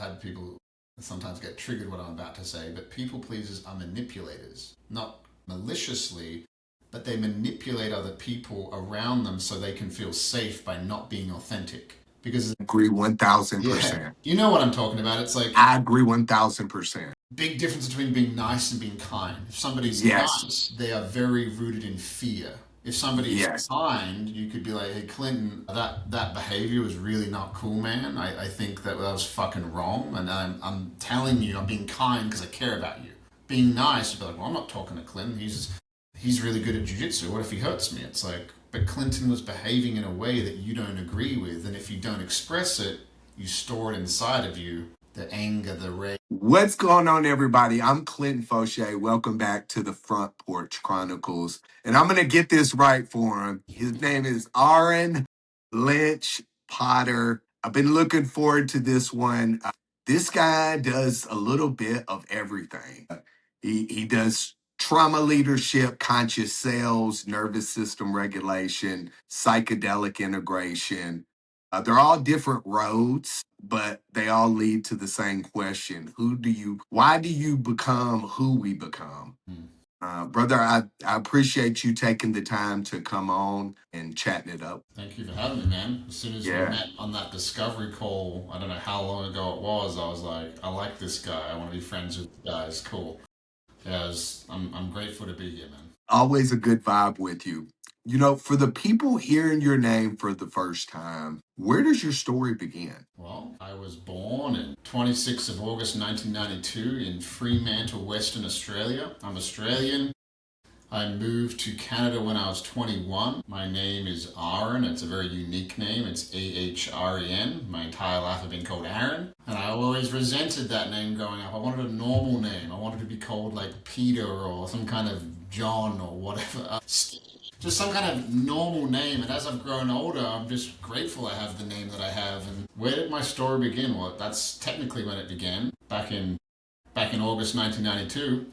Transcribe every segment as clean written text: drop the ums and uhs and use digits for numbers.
had people sometimes get triggered what I'm about to say, but people pleasers are manipulators, not maliciously, but they manipulate other people around them so they can feel safe by not being authentic. Because Agree yeah, 1000%. you know what I'm talking about. It's like I agree 1000%. big difference between being nice and being kind. If somebody's Yes. nice, they are very rooted in fear. If somebody's Yes. kind, you could be like, "Hey, Clinton, that behavior was really not cool, man. I think that was fucking wrong, and I'm telling you, I'm being kind because I care about you. Being nice, you'd be like, well, I'm not talking to Clinton. He's really good at jiu-jitsu. What if he hurts me?" It's like, but Clinton was behaving in a way that you don't agree with, and if you don't express it, you store it inside of you. The anger, the rage. What's going on, everybody? I'm Clinton Foshee. Welcome back to the Front Porch Chronicles. And I'm going to get this right for him. His name is Ahren Lynch-Potter. I've been looking forward to this one. This guy does a little bit of everything. He does trauma leadership, conscious sales, nervous system regulation, psychedelic integration. They're all different roads, but they all lead to the same question. Why do you become who we become? Brother, I appreciate you taking the time to come on and chatting it up. Thank you for having me, man. As soon as we met on that discovery call, I don't know how long ago it was, I was like, I like this guy. I want to be friends with this guy. It's cool. Yeah, I'm grateful to be here, man. Always a good vibe with you. You know, for the people hearing your name for the first time, where does your story begin? Well, I was born in 26th of August 1992 in Fremantle, Western Australia. I'm Australian. I moved to Canada when I was 21. My name is Ahren. It's a very unique name. It's A-H-R-E-N. My entire life I've been called Ahren. And I always resented that name growing up. I wanted a normal name. I wanted to be called like Peter or some kind of John or whatever. Just some kind of normal name. And as I've grown older, I'm just grateful I have the name that I have. And where did my story begin? Well, that's technically when it began, back in August 1992.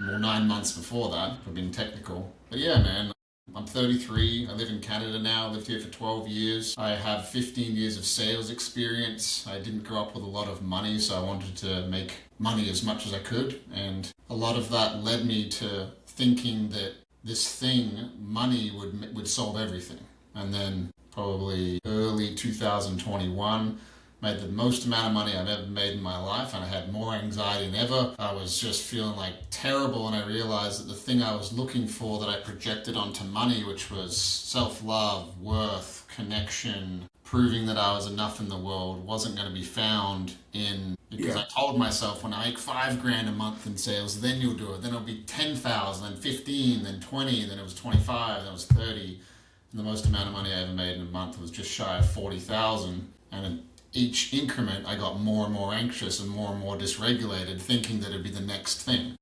Well, 9 months before that, for being technical. But yeah, man, I'm 33. I live in Canada now. I lived here for 12 years. I have 15 years of sales experience. I didn't grow up with a lot of money, so I wanted to make money as much as I could. And a lot of that led me to thinking that this thing, money, would solve everything. And then probably early 2021, made the most amount of money I've ever made in my life, and I had more anxiety than ever. I was just feeling like terrible, and I realized that the thing I was looking for that I projected onto money, which was self-love, worth, connection, proving that I was enough in the world, wasn't going to be found in, because I told myself, when I make $5,000 a month in sales, then you'll do it. Then it'll be 10,000, then 15, then 20, then it was 25, then it was 30. And the most amount of money I ever made in a month was just shy of 40,000. And each increment, I got more and more anxious and more dysregulated, thinking that it'd be the next thing.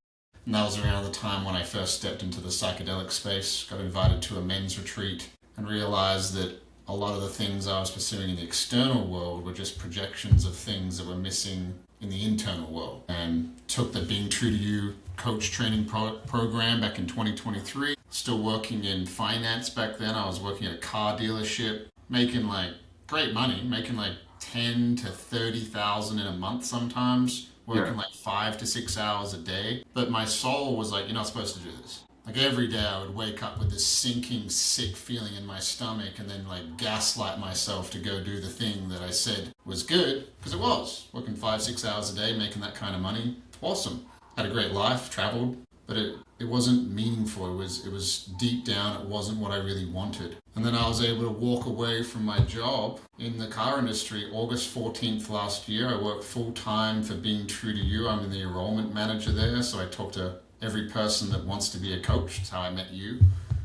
And that was around the time when I first stepped into the psychedelic space, got invited to a men's retreat, and realized that a lot of the things I was pursuing in the external world were just projections of things that were missing in the internal world. And took the Being True to You coach training program back in 2023. Still working in finance back then. I was working at a car dealership, making like great money, making like 10 to 30,000 in a month sometimes, working like 5 to 6 hours a day. But my soul was like, you're not supposed to do this. Like every day I would wake up with this sinking, sick feeling in my stomach and then like gaslight myself to go do the thing that I said was good, because it was. Working 5, 6 hours a day, making that kind of money, awesome. Had a great life, traveled, but it wasn't meaningful. It was deep down, it wasn't what I really wanted. And then I was able to walk away from my job in the car industry August 14th last year. I work full time for Being True to You. I'm the enrollment manager there, so I talk to every person that wants to be a coach. That's how I met you.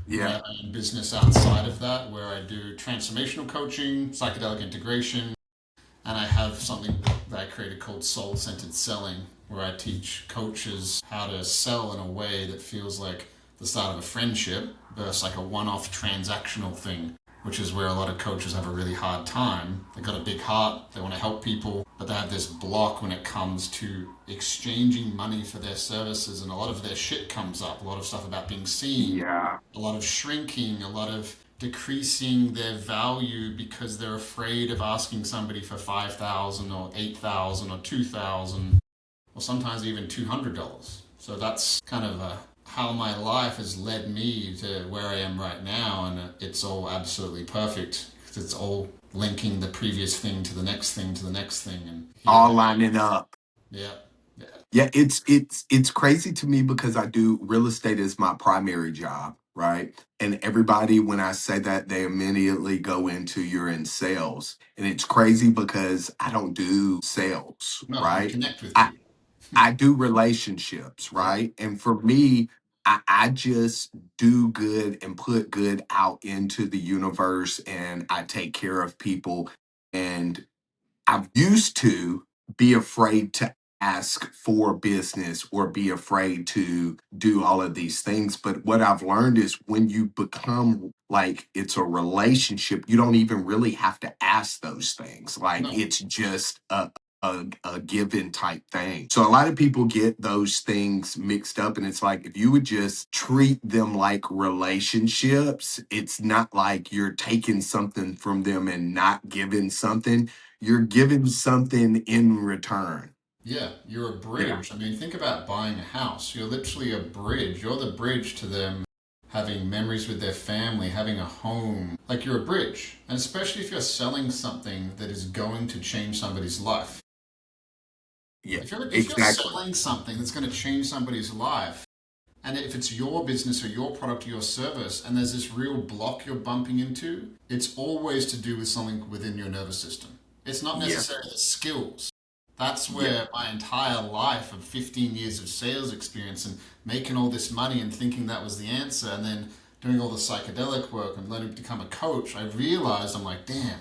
Yeah. I have my own business outside of that where I do transformational coaching, psychedelic integration, and I have something that I created called soul-centered selling, where I teach coaches how to sell in a way that feels like the start of a friendship versus like a one-off transactional thing, which is where a lot of coaches have a really hard time. They've got a big heart, they want to help people, but they have this block when it comes to exchanging money for their services, and a lot of their shit comes up, a lot of stuff about being seen, a lot of shrinking, a lot of decreasing their value because they're afraid of asking somebody for 5,000 or 8,000 or 2,000 or sometimes even $200. So that's kind of how my life has led me to where I am right now, and it's all absolutely perfect because it's all linking the previous thing to the next thing to the next thing, and here All I am. lining up. Yeah, yeah, Yeah, it's crazy to me because I do real estate is my primary job, right? And everybody, when I say that, they immediately go into you're in sales. And it's crazy because I don't do sales, no, you right? connect with I, people. I do relationships, Yeah, right? And for me, I just do good and put good out into the universe and I take care of people. And I used to be afraid to ask for business or be afraid to do all of these things. But what I've learned is when you become like it's a relationship, you don't even really have to ask those things. Like no, it's just a given type thing. So a lot of people get those things mixed up, and it's like if you would just treat them like relationships, it's not like you're taking something from them and not giving something, you're giving something in return. yeah, you're a Yeah. bridge. I mean, think about buying a house. You're literally a bridge. You're the bridge to them having memories with their family, having a home. Like you're a bridge. And especially if you're selling something that is going to change somebody's life. Yeah. If you're Exactly. selling something that's going to change somebody's life, and if it's your business or your product or your service, and there's this real block you're bumping into, it's always to do with something within your nervous system. It's not Yeah. necessarily the skills. That's Yeah. where my entire life of 15 years of sales experience and making all this money and thinking that was the answer, and then doing all the psychedelic work and learning to become a coach, I realized I'm like, damn,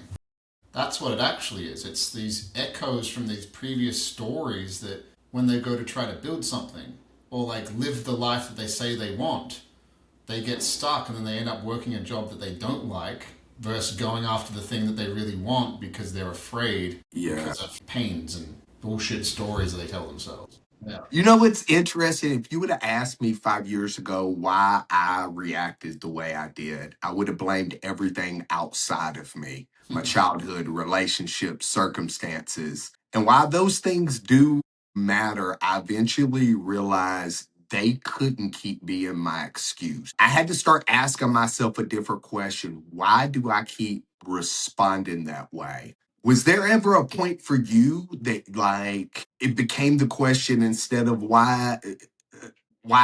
that's what it actually is. It's these echoes from these previous stories that when they go to try to build something or like live the life that they say they want, they get stuck and then they end up working a job that they don't like versus going after the thing that they really want because they're afraid Yeah. because of pains and bullshit stories that they tell themselves. Yeah. You know what's interesting? If you would have asked me 5 years ago why I reacted the way I did, I would have blamed everything outside of me, my childhood, relationships, circumstances. And while those things do matter, I eventually realized they couldn't keep being my excuse. I had to start asking myself a different question. Why do I keep responding that way? Was there ever a point for you that like it became the question instead of why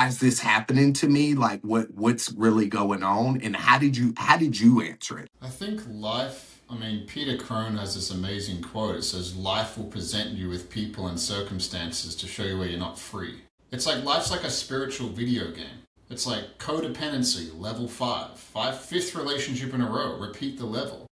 is this happening to me? Like what's really going on? And how did you answer it? I think life, I mean, Peter Crone has this amazing quote. It says, life will present you with people and circumstances to show you where you're not free. It's like life's like a spiritual video game. It's like codependency, level 5. Fifth relationship in a row, repeat the level.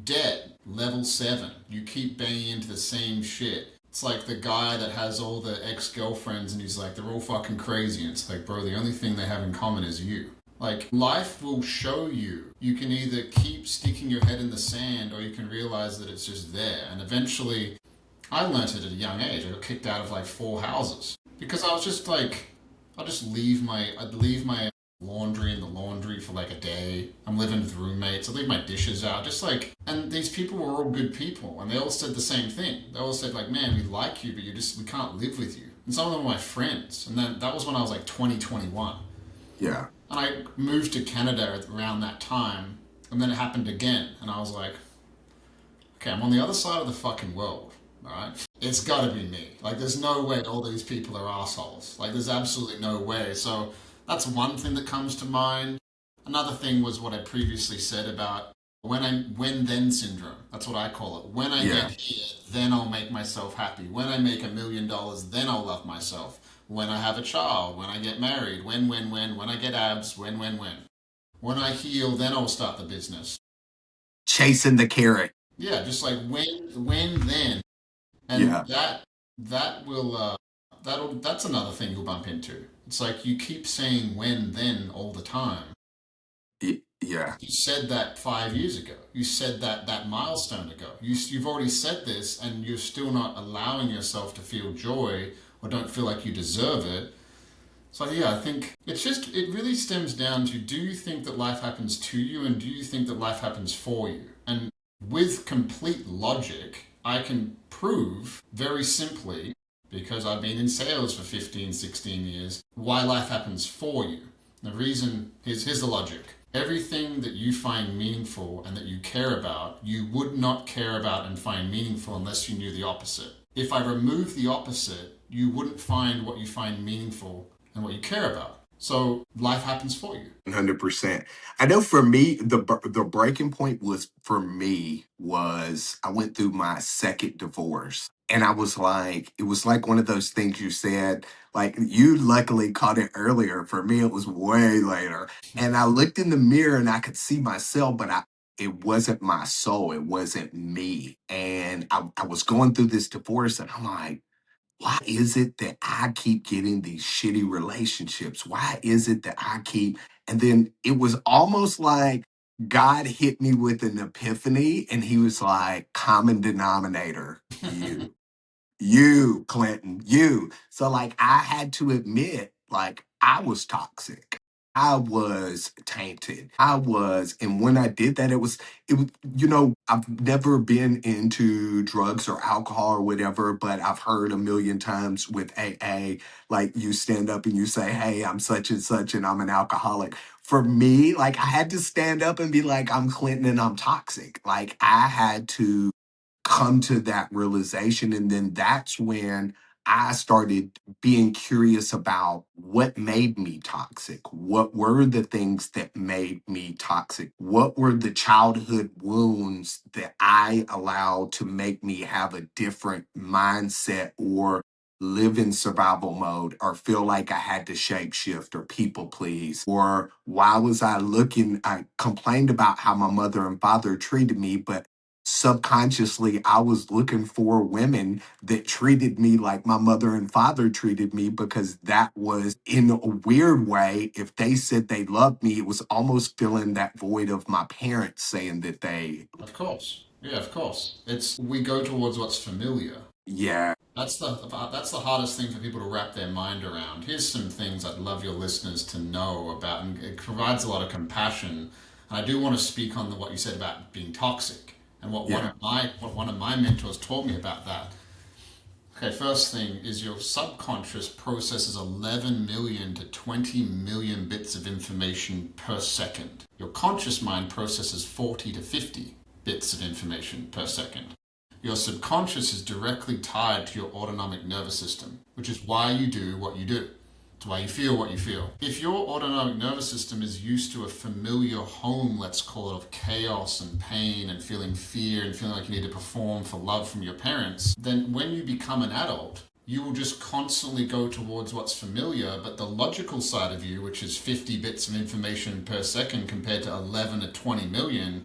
Debt, level 7. You keep banging into the same shit. It's like the guy that has all the ex-girlfriends and he's like, they're all fucking crazy. And it's like, bro, the only thing they have in common is you. Like, life will show you. You can either keep sticking your head in the sand or you can realize that it's just there. And eventually, I learned it at a young age. I got kicked out of like 4 houses because I was just like, I'd leave my laundry in the laundry for like a day. I'm living with roommates. I leave my dishes out. Just like, and these people were all good people and they all said the same thing. They all said like, man, we like you, but we can't live with you. And some of them were my friends. And then that was when I was like 21. Yeah. And I moved to Canada around that time. And then it happened again. And I was like, okay, I'm on the other side of the fucking world. All right. It's got to be me. Like, there's no way all these people are assholes. Like, there's absolutely no way. So that's one thing that comes to mind. Another thing was what I previously said about when then syndrome. That's what I call it. When I Yeah. get here, then I'll make myself happy. When I make $1 million, then I'll love myself. When I have a child, when I get married, when I get abs, when. When I heal, then I'll start the business. Chasing the carrot. Yeah, just like then. And Yeah. that will that's another thing you'll bump into. It's like you keep saying when then all the time. Yeah. You said that 5 years ago. You said that milestone ago. You've already said this, and you're still not allowing yourself to feel joy or don't feel like you deserve it. So yeah, I think it really stems down to, do you think that life happens to you, and do you think that life happens for you? And with complete logic, I can prove very simply, because I've been in sales for 15, 16 years, why life happens for you. The reason here's the logic. Everything that you find meaningful and that you care about, you would not care about and find meaningful unless you knew the opposite. If I remove the opposite, you wouldn't find what you find meaningful and what you care about. So life happens for you. 100%. I know for me, the breaking point was for me was I went through my second divorce. And I was like, it was like one of those things you said, like you luckily caught it earlier. For me, it was way later. And I looked in the mirror and I could see myself, but it wasn't my soul. It wasn't me. And I was going through this divorce and I'm like, why is it that I keep getting these shitty relationships? Why is it that I keep, and then it was almost like God hit me with an epiphany and he was like, common denominator, you, Clinton, you. So like I had to admit, like I was toxic. I was tainted. And when I did that, I've never been into drugs or alcohol or whatever, but I've heard a million times with AA, like you stand up and you say, hey, I'm such and such and I'm an alcoholic. For me, like I had to stand up and be like, I'm Clinton and I'm toxic. Like I had to come to that realization. And then that's when I started being curious about what made me toxic. What were the things that made me toxic? What were the childhood wounds that I allowed to make me have a different mindset or live in survival mode or feel like I had to shapeshift or people please? Or why was I complained about how my mother and father treated me, but subconsciously I was looking for women that treated me like my mother and father treated me because that was in a weird way. If they said they loved me, it was almost filling that void of my parents saying that they, Of course. Yeah, of course. It's we go towards what's familiar. yeah, That's the hardest thing for people to wrap their mind around. Here's some things I'd love your listeners to know about, and it provides a lot of compassion. And I do want to speak on what you said about being toxic, and yeah, what one of my mentors taught me about that. Okay, first thing is your subconscious processes 11 million to 20 million bits of information per second. Your conscious mind processes 40 to 50 bits of information per second. Your subconscious is directly tied to your autonomic nervous system, which is why you do what you do. It's why you feel what you feel. If your autonomic nervous system is used to a familiar home, let's call it, of chaos and pain and feeling fear and feeling like you need to perform for love from your parents, then when you become an adult, you will just constantly go towards what's familiar, but the logical side of you, which is 50 bits of information per second compared to 11 to 20 million,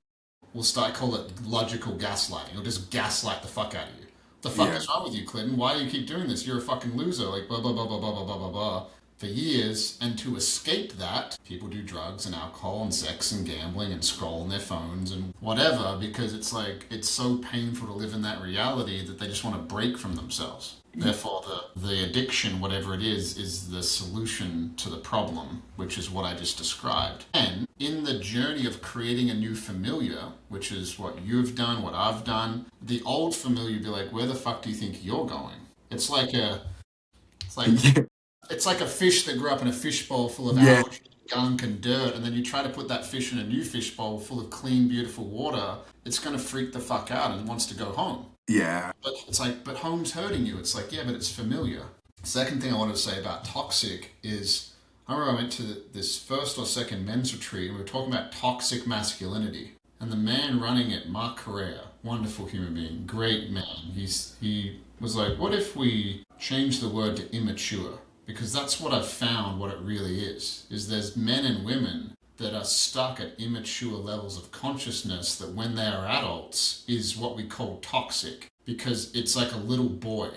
will start, call it logical gaslighting. It'll just gaslight the fuck out of you. The fuck yeah, is wrong with you, Clinton? Why do you keep doing this? You're a fucking loser. Like blah blah blah blah blah blah blah blah blah. For years, and to escape that, people do drugs and alcohol and sex and gambling and scroll on their phones and whatever, because it's like it's so painful to live in that reality that they just want to break from themselves. Therefore, the addiction, whatever it is the solution to the problem, which is what I just described. And in the journey of creating a new familiar, which is what you've done, what I've done, the old familiar would be like, where the fuck do you think you're going? It's like it's like yeah, it's like a fish that grew up in a fishbowl full of yeah, algae, gunk, and dirt, and then you try to put that fish in a new fishbowl full of clean, beautiful water. It's going to freak the fuck out and wants to go home. yeah, But it's like, but home's hurting you. It's like, yeah, but it's familiar. Second thing I wanted to say about toxic is, I remember I went to this first or second men's retreat and we were talking about toxic masculinity. And the man running it, Mark Correa, wonderful human being, great man. He was like, what if we change the word to immature? Because that's what I've found what it really is there's men and women that are stuck at immature levels of consciousness that when they are adults is what we call toxic, because it's like a little boy.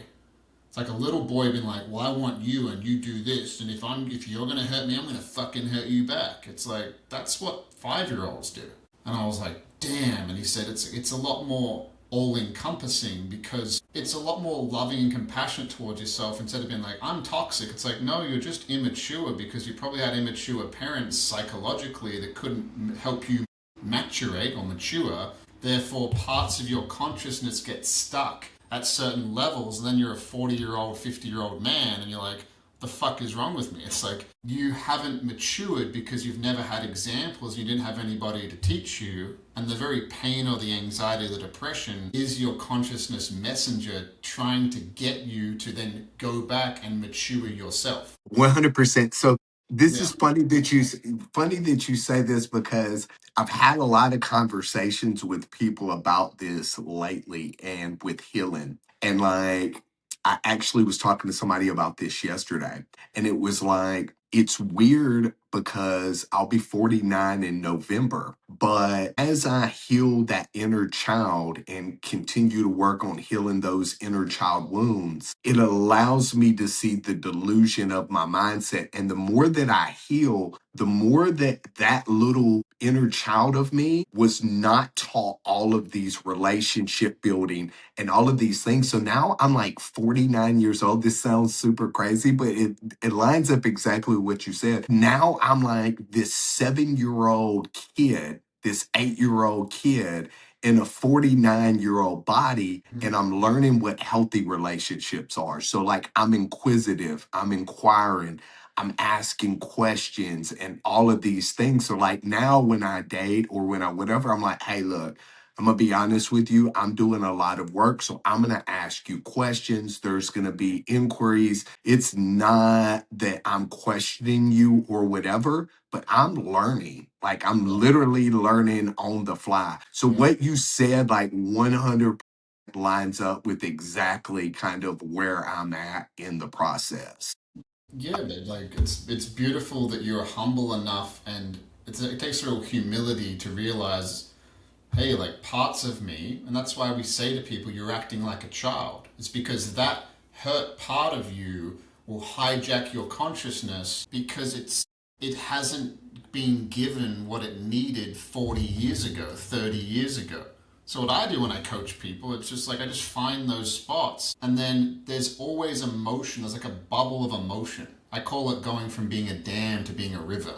It's like a little boy being like, well, I want you and you do this, and if you're gonna hurt me, I'm gonna fucking hurt you back. It's like that's what 5-year-olds do. And I was like, damn. And he said it's a lot more all encompassing, because it's a lot more loving and compassionate towards yourself. Instead of being like, I'm toxic, it's like, no, you're just immature because you probably had immature parents psychologically that couldn't help you maturate or mature. Therefore, parts of your consciousness get stuck at certain levels, and then you're a 40-year-old, 50-year-old man, and you're like, the fuck is wrong with me? It's like you haven't matured because you've never had examples, you didn't have anybody to teach you, and the very pain or the anxiety or the depression is your consciousness messenger trying to get you to then go back and mature yourself. 100%. So this Yeah. is funny that you say this, because I've had a lot of conversations with people about this lately and with healing. And like, I actually was talking to somebody about this yesterday, and it was like, it's weird because I'll be 49 in November. But as I heal that inner child and continue to work on healing those inner child wounds, it allows me to see the delusion of my mindset. And the more that I heal, the more that that little inner child of me was not taught all of these relationship building and all of these things. So now I'm like 49 years old. This sounds super crazy, but it lines up exactly what you said. Now I'm like this 7-year-old kid, this 8-year-old kid in a 49-year-old body, and I'm learning what healthy relationships are. So like, I'm inquisitive, I'm inquiring, I'm asking questions and all of these things. So like, now when I date or when I whatever, I'm like, hey, look, I'm gonna be honest with you. I'm doing a lot of work. So I'm gonna ask you questions. There's gonna be inquiries. It's not that I'm questioning you or whatever, but I'm learning. Like, I'm Yeah. literally learning on the fly. So Yeah. what you said, like 100 lines up with exactly kind of where I'm at in the process. Yeah, but like it's beautiful that you're humble enough, and it takes real humility to realize, hey, like parts of me, and that's why we say to people, you're acting like a child. It's because that hurt part of you will hijack your consciousness because it hasn't been given what it needed 40 years ago, 30 years ago. So what I do when I coach people, it's just like I just find those spots, and then there's always emotion. There's like a bubble of emotion. I call it going from being a dam to being a river.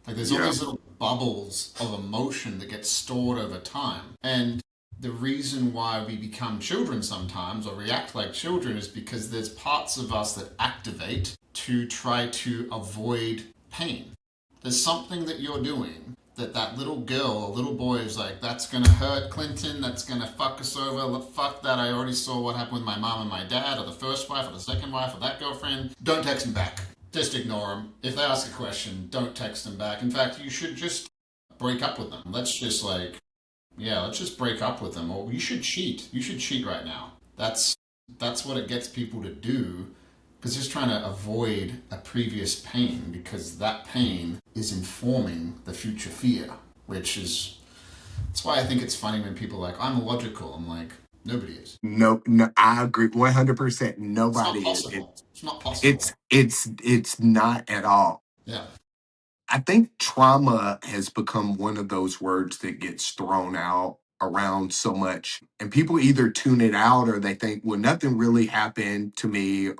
Like there's all Yeah. these little bubbles of emotion that get stored over time. And the reason why we become children sometimes or react like children is because there's parts of us that activate to try to avoid pain. There's something that you're doing that that little girl or little boy is like, that's gonna hurt Clinton, that's gonna fuck us over, fuck that, I already saw what happened with my mom and my dad, or the first wife, or the second wife, or that girlfriend. Don't text them back. Just ignore them. If they ask a question, don't text them back. In fact, you should just break up with them. Let's just like, yeah, let's just break up with them. Or you should cheat. You should cheat right now. That's what it gets people to do, because just trying to avoid a previous pain, because that pain is informing the future fear, which is that's why I think it's funny when people are like, I'm logical. I'm like, nobody is. No, no, I agree 100%. It's not Nobody is. possible. It's not It's possible. it's not at all. Yeah. I think trauma has become one of those words that gets thrown out around so much. And people either tune it out or they think, well, nothing really happened to me,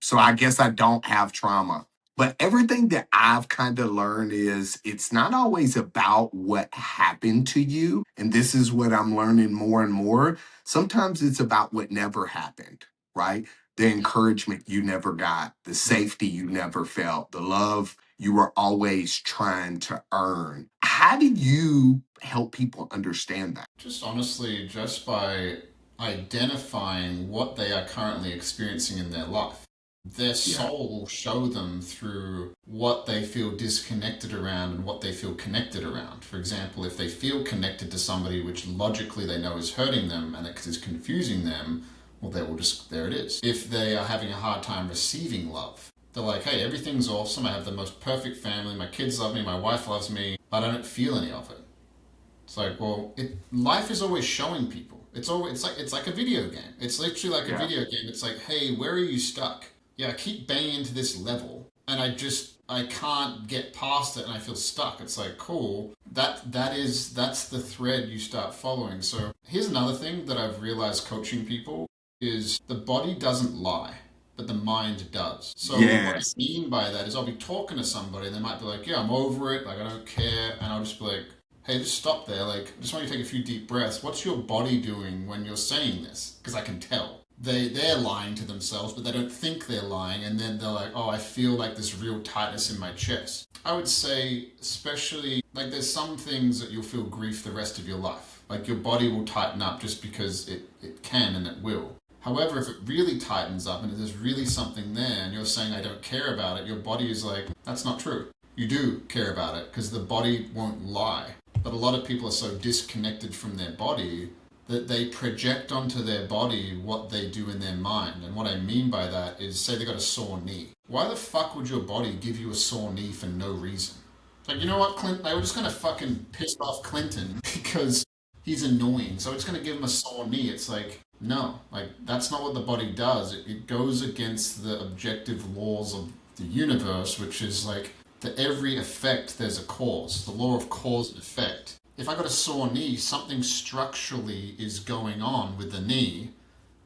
so I guess I don't have trauma. But everything that I've kind of learned is it's not always about what happened to you. And this is what I'm learning more and more. Sometimes it's about what never happened, right? The encouragement you never got, the Yeah. safety you never felt, the love you were always trying to earn. How do you help people understand that? Just honestly, just by identifying what they are currently experiencing in their life. Their Yeah. soul will show them through what they feel disconnected around and what they feel connected around. For example, if they feel connected to somebody which logically they know is hurting them and it is confusing them, well, they will just, there it is. If they are having a hard time receiving love, they're like, hey, everything's awesome. I have the most perfect family. My kids love me. My wife loves me. But I don't feel any of it. It's like, well, life is always showing people. It's like a video game. It's literally like a Yeah. video game. It's like, hey, where are you stuck? Yeah, I keep banging into this level, and I just I can't get past it and I feel stuck. It's like, cool. That's the thread you start following. So here's another thing that I've realized coaching people is the body doesn't lie, but the mind does. So what I Yes. mean by that is I'll be talking to somebody and they might be like, yeah, I'm over it, like I don't care, and I'll just be like, hey, just stop there. Like, I just want you to take a few deep breaths. What's your body doing when you're saying this? Because I can tell. They're lying to themselves, but they don't think they're lying, and then they're like, oh, I feel like this real tightness in my chest. I would say, especially, like, there's some things that you'll feel grief the rest of your life. Like, your body will tighten up just because it can and it will. However, if it really tightens up and there's really something there and you're saying, I don't care about it, your body is like, that's not true. You do care about it because the body won't lie. But a lot of people are so disconnected from their body that they project onto their body what they do in their mind. And what I mean by that is, say they got a sore knee. Why the fuck would your body give you a sore knee for no reason? Like, you know what, Clint? They were just gonna fucking piss off Clinton because he's annoying. So it's gonna give him a sore knee. It's like, no, like that's not what the body does. It goes against the objective laws of the universe, which is like, to every effect there's a cause. The law of cause and effect. If I got a sore knee, something structurally is going on with the knee.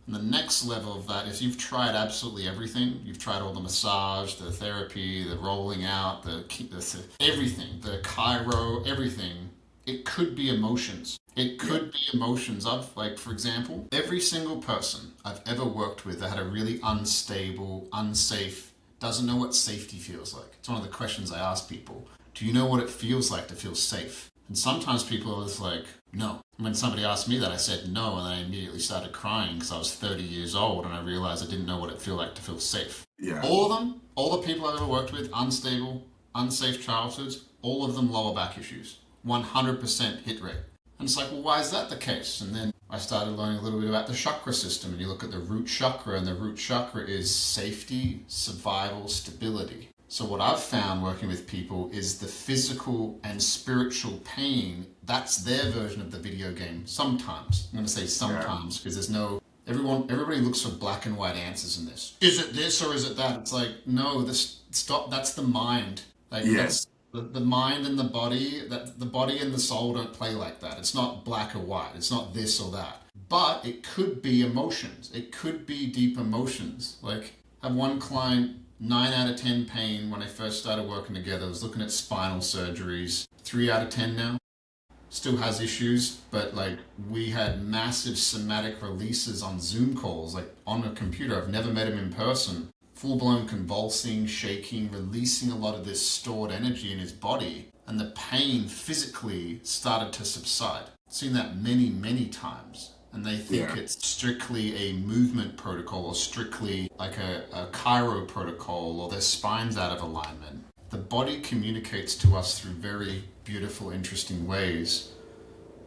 And the next level of that is you've tried absolutely everything. You've tried all the massage, the therapy, the rolling out, the everything, the chiro, everything. It could be emotions. It could be emotions. I've, like, for example, every single person I've ever worked with that had a really unstable, unsafe, doesn't know what safety feels like. It's one of the questions I ask people. Do you know what it feels like to feel safe? And sometimes people are just like, no. And when somebody asked me that, I said no, and then I immediately started crying because I was 30 years old and I realized I didn't know what it felt like to feel safe. Yeah. All of them, all the people I've ever worked with, unstable, unsafe childhoods, all of them lower back issues. 100% hit rate. And it's like, well, why is that the case? And then I started learning a little bit about the chakra system, and you look at the root chakra, and the root chakra is safety, survival, stability. So what I've found working with people is the physical and spiritual pain, that's their version of the video game sometimes. I'm going to say sometimes because there's no, everybody looks for black and white answers in this. Is it this or is it that? It's like, no, stop, that's the mind. Like, Yes. that's the mind and the body, that the body and the soul don't play like that. It's not black or white. It's not this or that. But it could be emotions. It could be deep emotions. Like, I have one client, 9 out of 10 pain when I first started working together. I was looking at spinal surgeries. 3 out of 10 now. Still has issues, but like, we had massive somatic releases on Zoom calls, like on a computer. I've never met him in person. Full-blown convulsing, shaking, releasing a lot of this stored energy in his body, and the pain physically started to subside. I've seen that many, many times. And they think it's strictly a movement protocol or strictly like a chiro protocol or their spine's out of alignment. The body communicates to us through very beautiful, interesting ways,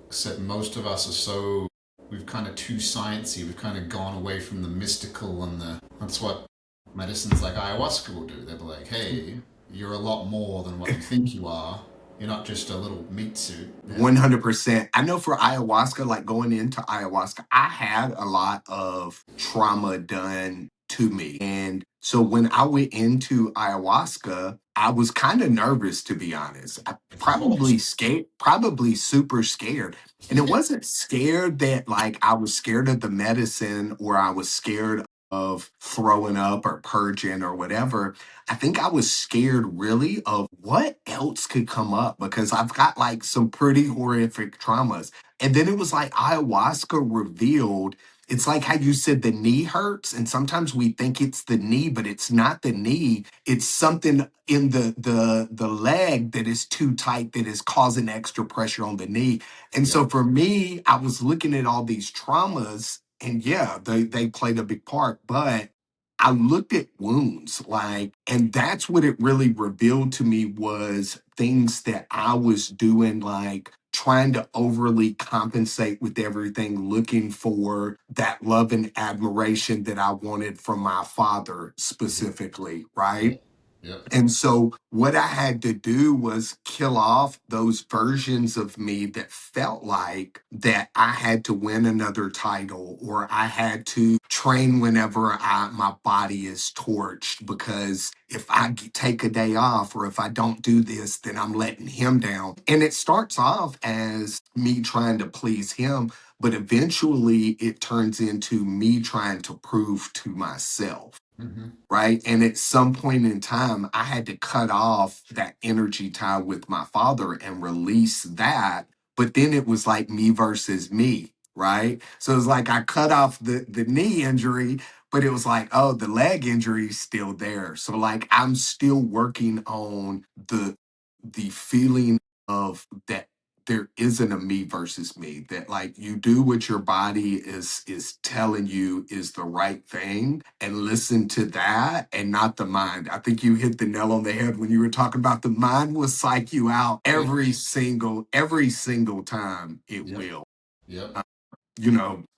except most of us are so, we've kind of too sciencey. We've kind of gone away from the mystical and that's what medicines like ayahuasca will do. They'll be like, hey, you're a lot more than what you think you are. You're not just a little meat suit. 100%. I know for ayahuasca, like going into ayahuasca, I had a lot of trauma done to me. And so when I went into ayahuasca, I was kind of nervous, to be honest. I Of course. probably scared, probably super scared. And it wasn't scared that like I was scared of the medicine or I was scared of throwing up or purging or whatever. I think I was scared really of what else could come up because I've got like some pretty horrific traumas. And then it was like ayahuasca revealed it's like how you said the knee hurts, and sometimes we think it's the knee, but it's not the knee. It's something in the leg that is too tight that is causing extra pressure on the knee. And Yeah. so for me, I was looking at all these traumas, and yeah, they played a big part, but I looked at wounds, like, and that's what it really revealed to me was things that I was doing, like trying to overly compensate with everything, looking for that love and admiration that I wanted from my father Mhm. specifically, Yeah. right? Yep. And so what I had to do was kill off those versions of me that felt like that I had to win another title, or I had to train whenever my body is torched, because if I take a day off or if I don't do this, then I'm letting him down. And it starts off as me trying to please him, but eventually it turns into me trying to prove to myself. Mm-hmm. Right. And at some point in time, I had to cut off that energy tie with my father and release that. But then it was like me versus me. Right. So it's like I cut off the knee injury, but it was like, oh, the leg injury is still there. So like I'm still working on the feeling of that there isn't a me versus me, that like you do what your body is telling you is the right thing and listen to that and not the mind. I think you hit the nail on the head when you were talking about the mind will psych you out Yeah. every single time it Yep. will. Yep.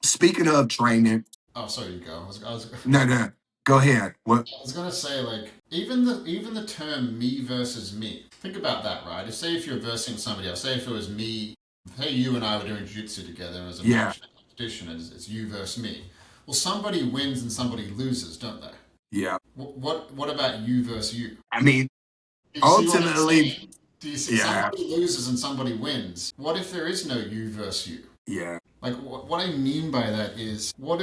Speaking of training, Oh, sorry, you go. no, go ahead. What? I was gonna say, like, even the term me versus me. Think about that, right? If you're versing somebody else, say if it was me, say you and I were doing jiu-jitsu together and it was a Yeah, match competition, and it's you versus me. Well, somebody wins and somebody loses, don't they? yeah. What about you versus you? I mean, Do you see what I'm ultimately, saying? Do you see yeah, somebody loses and somebody wins? What if there is no you versus you? yeah, Like, what I mean by that is, why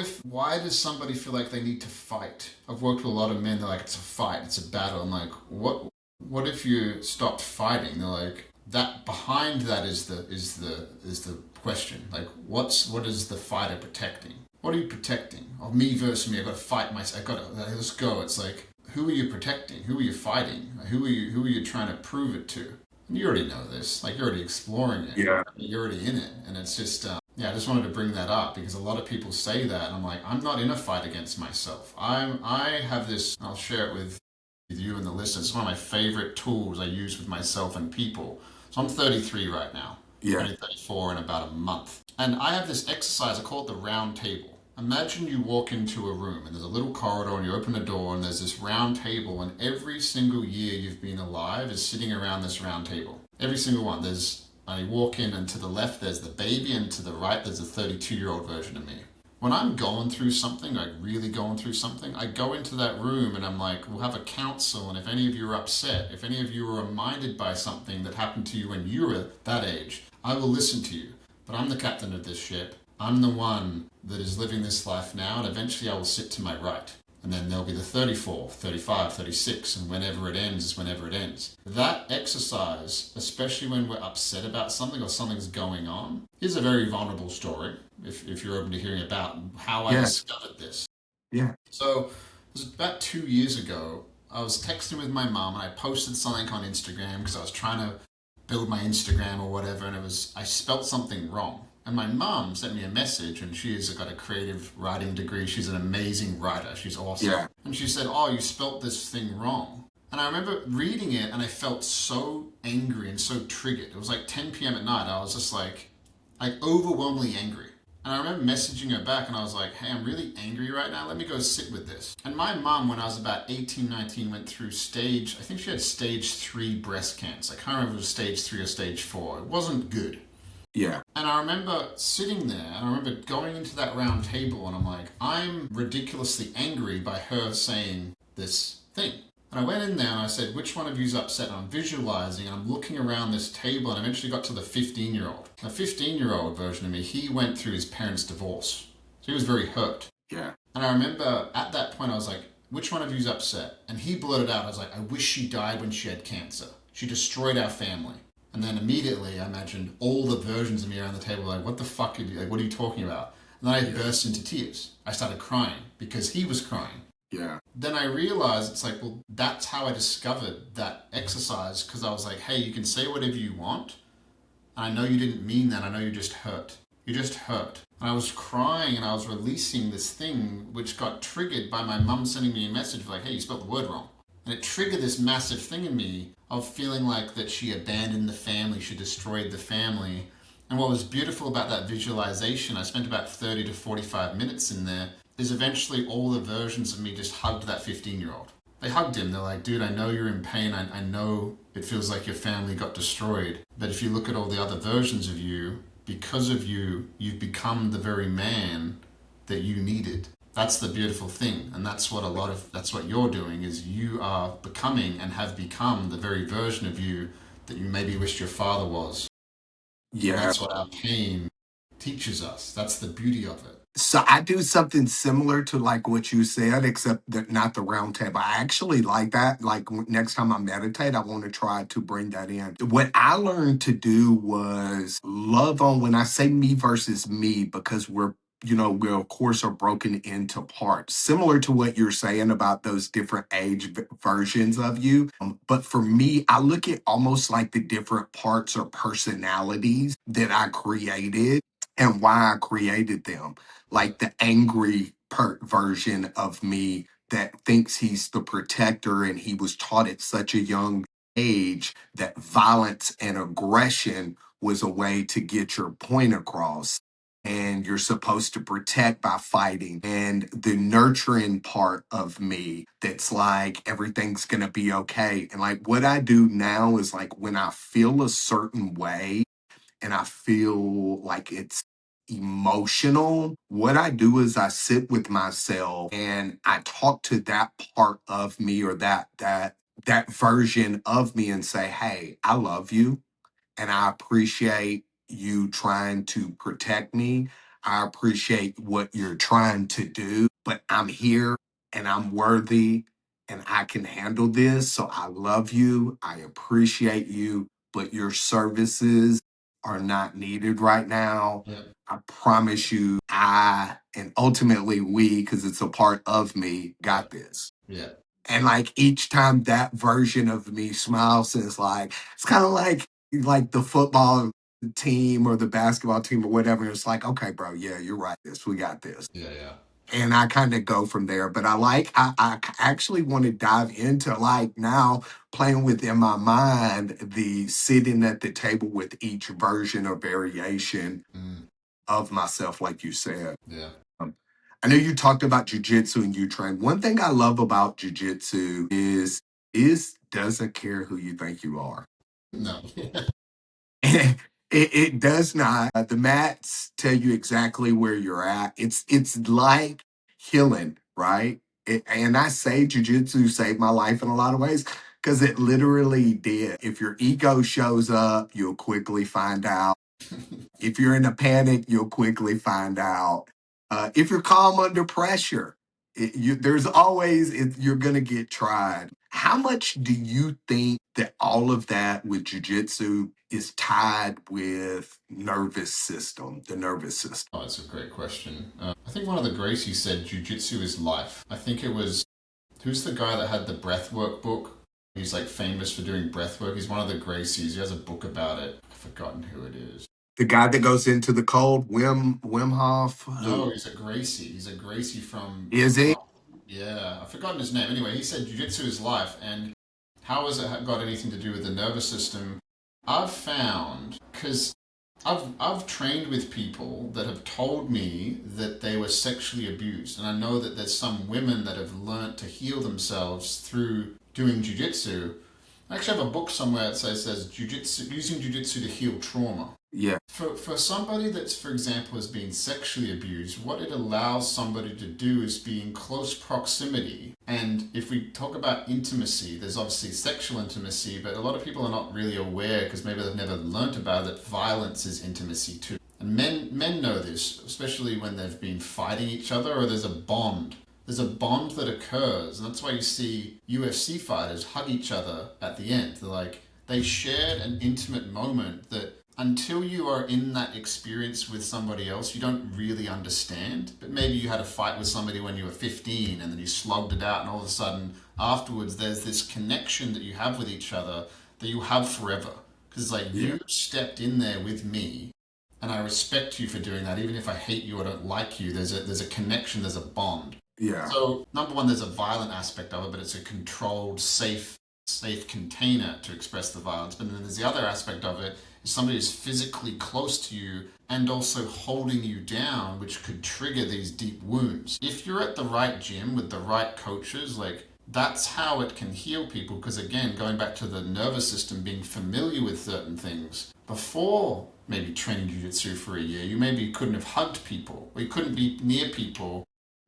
does somebody feel like they need to fight? I've worked with a lot of men, they're like, it's a fight, it's a battle. I'm like, what if you stopped fighting? They're like, that behind that is the question. Like, what is the fighter protecting? What are you protecting? Oh, me versus me, I've got to fight myself, let's go. It's like, who are you protecting? Who are you fighting? Who are you trying to prove it to? And you already know this, like, you're already exploring it. yeah. You're already in it, and it's just, yeah, I just wanted to bring that up because a lot of people say that, and I'm like, I'm not in a fight against myself. I have this, I'll share it with you and the listeners. It's one of my favorite tools I use with myself and people. So I'm 33 right now. Yeah. I'm only 34 in about a month. And I have this exercise, I call it the round table. Imagine you walk into a room and there's a little corridor and you open a door and there's this round table, and every single year you've been alive is sitting around this round table. Every single one. I walk in and to the left there's the baby and to the right there's a 32-year-old version of me. When I'm going through something, like really going through something, I go into that room and I'm like, we'll have a council, and if any of you are upset, if any of you are reminded by something that happened to you when you were that age, I will listen to you. But I'm the captain of this ship. I'm the one that is living this life now, and eventually I will sit to my right. And then there'll be the 34, 35, 36, and whenever it ends is whenever it ends. That exercise, especially when we're upset about something or something's going on, is a very vulnerable story, if you're open to hearing about how I discovered this. Yeah. So, it was about 2 years ago, I was texting with my mom, and I posted something on Instagram because I was trying to build my Instagram or whatever, and I spelt something wrong. And my mum sent me a message, and she's got a creative writing degree. She's an amazing writer. She's awesome. Yeah. And she said, oh, you spelt this thing wrong. And I remember reading it, and I felt so angry and so triggered. It was like 10 p.m. at night. I was just like overwhelmingly angry. And I remember messaging her back, and I was like, hey, I'm really angry right now. Let me go sit with this. And my mum, when I was about 18, 19, went through I think she had stage 3 breast cancer. I can't remember if it was stage 3 or stage 4. It wasn't good. Yeah. And I remember sitting there, and I remember going into that round table, and I'm like, I'm ridiculously angry by her saying this thing. And I went in there and I said, which one of you's upset? And I'm visualizing, and I'm looking around this table, and I eventually got to the 15-year-old. The 15-year-old version of me, he went through his parents' divorce. So he was very hurt. Yeah. And I remember at that point, I was like, which one of you's upset? And he blurted out, I was like, I wish she died when she had cancer. She destroyed our family. And then immediately I imagined all the versions of me around the table, like, what the fuck are you, like, what are you talking about? And then I burst into tears. I started crying because he was crying. Yeah. Then I realized it's like, well, that's how I discovered that exercise, because I was like, hey, you can say whatever you want. And I know you didn't mean that. I know you just hurt. You just hurt. And I was crying and I was releasing this thing which got triggered by my mum sending me a message like, hey, you spelled the word wrong. And it triggered this massive thing in me of feeling like that she abandoned the family, she destroyed the family. And what was beautiful about that visualization, I spent about 30 to 45 minutes in there, is eventually all the versions of me just hugged that 15-year-old. they hugged him. They're like, dude, I know you're in pain. I know it feels like your family got destroyed. But if you look at all the other versions of you, because of you, you've become the very man that you needed. That's the beautiful thing. And that's what you're doing is you are becoming and have become the very version of you that you maybe wished your father was. And Yeah. that's what our pain teaches us. That's the beauty of it. So I do something similar to like what you said, except that not the round table. I actually like that. Like next time I meditate, I want to try to bring that in. What I learned to do was love on when I say me versus me, because we of course are broken into parts, similar to what you're saying about those different versions of you. But for me, I look at almost like the different parts or personalities that I created and why I created them, Yeah. like the angry version of me that thinks he's the protector, and he was taught at such a young age that violence and aggression was a way to get your point across, and you're supposed to protect by fighting. And the nurturing part of me that's like everything's gonna be okay. And like what I do now is like when I feel a certain way and I feel like it's emotional, what I do is I sit with myself and I talk to that part of me, or that version of me, and say, "Hey, I love you and I appreciate you trying to protect me. I appreciate what you're trying to do, but I'm here and I'm worthy and I can handle this. So I love you. I appreciate you, but your services are not needed right now. Yeah. I promise you, and ultimately we, because it's a part of me, Yeah. got this." Yeah. And like each time that version of me smiles, it's kind of like the football team or the basketball team or whatever. It's like, okay, bro, yeah, you're right. We got this. Yeah. Yeah. And I kind of go from there. But I actually want to dive into like now playing within my mind, the sitting at the table with each version or variation Mm. of myself, like you said. Yeah. Um, I know you talked about jujitsu and you train. One thing I love about jujitsu is doesn't care who you think you are. No. It does not. The mats tell you exactly where you're at. It's like healing, right? And I say jujitsu saved my life in a lot of ways because it literally did. If your ego shows up, you'll quickly find out. If you're in a panic, you'll quickly find out. If you're calm under pressure, there's always you're going to get tried. How much do you think that all of that with jujitsu is tied with the nervous system? Oh, that's a great question. I think one of the Gracies said jujitsu is life. I think it was, who's the guy that had the breathwork book? He's like famous for doing breathwork. He's one of the Gracies. He has a book about it. I've forgotten who it is. The guy that goes into the cold, Wim Hof, No, he's a Gracie. He's a Gracie from, is it? yeah, I've forgotten his name. Anyway, he said jujitsu is life. And how has it got anything to do with the nervous system? I've found, because I've trained with people that have told me that they were sexually abused, and I know that there's some women that have learnt to heal themselves through doing jujitsu. I actually have a book somewhere that says jujitsu, using jujitsu to heal trauma. Yeah, For somebody that's, for example, has been sexually abused, what it allows somebody to do is be in close proximity. And if we talk about intimacy, there's obviously sexual intimacy, but a lot of people are not really aware because maybe they've never learnt about it, that violence is intimacy too. And men know this, especially when they've been fighting each other or there's a bond. There's a bond that occurs, and that's why you see UFC fighters hug each other at the end. They're like, they shared an intimate moment that until you are in that experience with somebody else, you don't really understand. But maybe you had a fight with somebody when you were 15 and then you slogged it out, and all of a sudden afterwards there's this connection that you have with each other that you have forever. Because it's like, yeah, you stepped in there with me and I respect you for doing that. Even if I hate you or don't like you, there's a connection, there's a bond. yeah, So number one, there's a violent aspect of it, but it's a controlled, safe container to express the violence. But then there's the other aspect of it, is somebody who's physically close to you and also holding you down, which could trigger these deep wounds. If you're at the right gym with the right coaches, like that's how it can heal people. Because again, going back to the nervous system, being familiar with certain things before maybe training jiu-jitsu for a year, you maybe couldn't have hugged people or you couldn't be near people,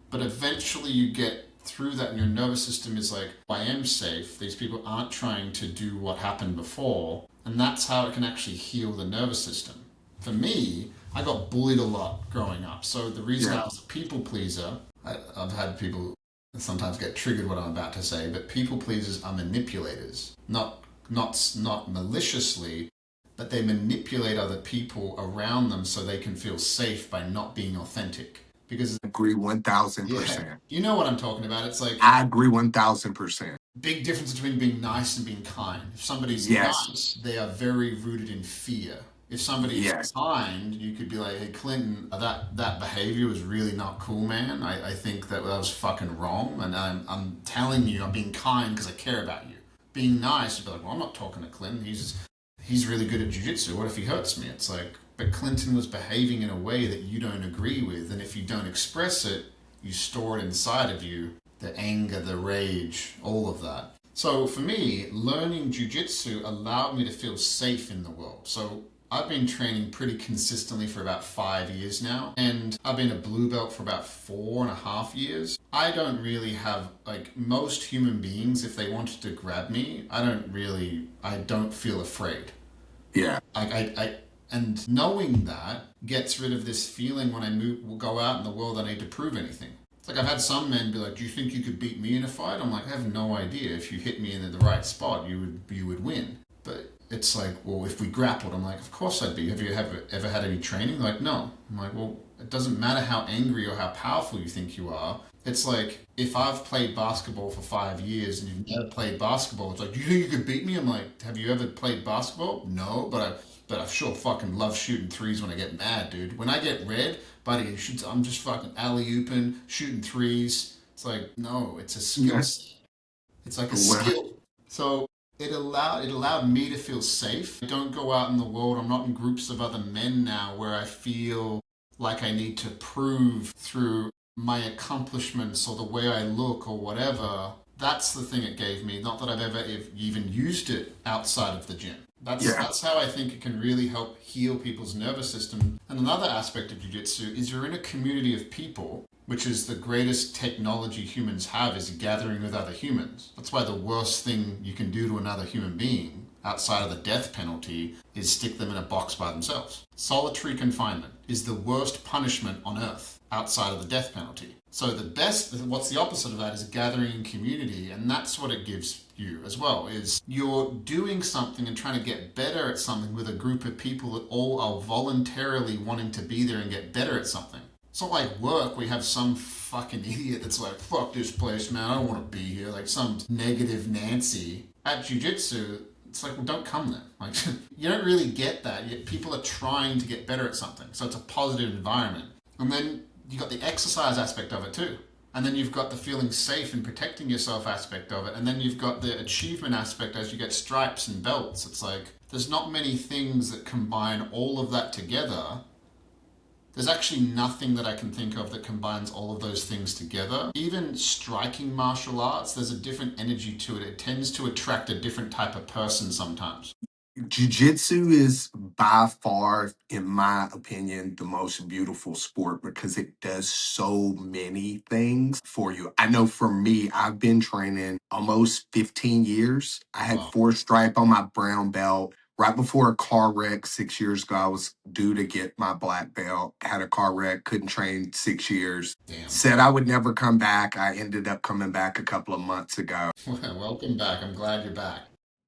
but eventually you get through that and your nervous system is like, I am safe, these people aren't trying to do what happened before, and that's how it can actually heal the nervous system. For me, I got bullied a lot growing up, so the reason Yeah. I was a people pleaser, I've had people sometimes get triggered what I'm about to say, but people pleasers are manipulators, not maliciously, but they manipulate other people around them so they can feel safe by not being authentic. Because Agree yeah, 1000%. you know what I'm talking about. It's like I agree 1000%. big difference between being nice and being kind. If somebody's Yes. nice, they are very rooted in fear. If somebody's Yes. kind, you could be like, "Hey, Clinton, that behavior was really not cool, man. I think that was fucking wrong, and I'm telling you, I'm being kind because I care about you. Being nice, you'd be like, well, I'm not talking to Clinton. He's really good at jiu-jitsu. What if he hurts me? It's like, but Clinton was behaving in a way that you don't agree with, and if you don't express it, you store it inside of you, the anger, the rage, all of that. So for me, learning jiu-jitsu allowed me to feel safe in the world. So I've been training pretty consistently for about 5 years now, and I've been a blue belt for about 4.5 years. I don't really have, like most human beings, if they wanted to grab me, I don't feel afraid. Yeah. And knowing that gets rid of this feeling when I will go out in the world I need to prove anything. It's like I've had some men be like, "Do you think you could beat me in a fight?" I'm like, "I have no idea. If you hit me in the right spot, you would win." But it's like, well, if we grappled, I'm like, "Of course I'd be." Have you ever had any training? They're like, no. I'm like, well, it doesn't matter how angry or how powerful you think you are. It's like if I've played basketball for 5 years and you've never played basketball, it's like, "Do you think you could beat me?" I'm like, "Have you ever played basketball?" No, but I sure fucking love shooting threes when I get mad, dude. When I get red, buddy, I'm just fucking alley ooping, shooting threes. It's like, no, it's a skill Yeah. set. It's like a Well, skill. So it allowed me to feel safe. I don't go out in the world. I'm not in groups of other men now where I feel like I need to prove through my accomplishments or the way I look or whatever. That's the thing it gave me. Not that I've ever even used it outside of the gym. That's yeah. that's how I think it can really help heal people's nervous system. And another aspect of jiu-jitsu is you're in a community of people, which is the greatest technology humans have, is gathering with other humans. That's why the worst thing you can do to another human being outside of the death penalty is stick them in a box by themselves. Solitary confinement is the worst punishment on earth outside of the death penalty. So what's the opposite of that is gathering in community, and that's what it gives you as well, is you're doing something and trying to get better at something with a group of people that all are voluntarily wanting to be there and get better at something. It's not like work, we have some fucking idiot that's like, "Fuck this place, man, I don't want to be here," like some negative Nancy. At jiu-jitsu, it's like, well, don't come then. Like, you don't really get that, yet people are trying to get better at something. So it's a positive environment. And then you got the exercise aspect of it too. And then you've got the feeling safe and protecting yourself aspect of it. And then you've got the achievement aspect as you get stripes and belts. It's like, there's not many things that combine all of that together. There's actually nothing that I can think of that combines all of those things together. Even striking martial arts, there's a different energy to it. It tends to attract a different type of person sometimes. Jiu-jitsu is by far, in my opinion, the most beautiful sport because it does so many things for you. I know for me, I've been training almost 15 years. I had Wow, 4 stripe on my brown belt. Right before a car wreck 6 years ago, I was due to get my black belt. Had a car wreck, couldn't train 6 years. damn. Said I would never come back. I ended up coming back a couple of months ago. Welcome back. I'm glad you're back.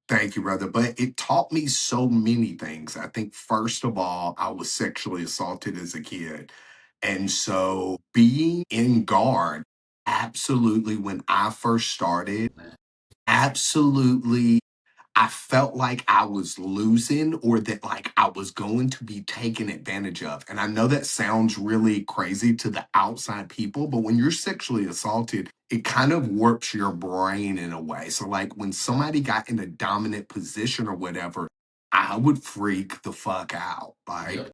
Thank you, brother. But it taught me so many things. I think, first of all, I was sexually assaulted as a kid. And so being in guard, absolutely, when I first started, absolutely I felt like I was losing or that like I was going to be taken advantage of. And I know that sounds really crazy to the outside people, but when you're sexually assaulted, it kind of warps your brain in a way. So like when somebody got in a dominant position or whatever, I would freak the fuck out. Yep.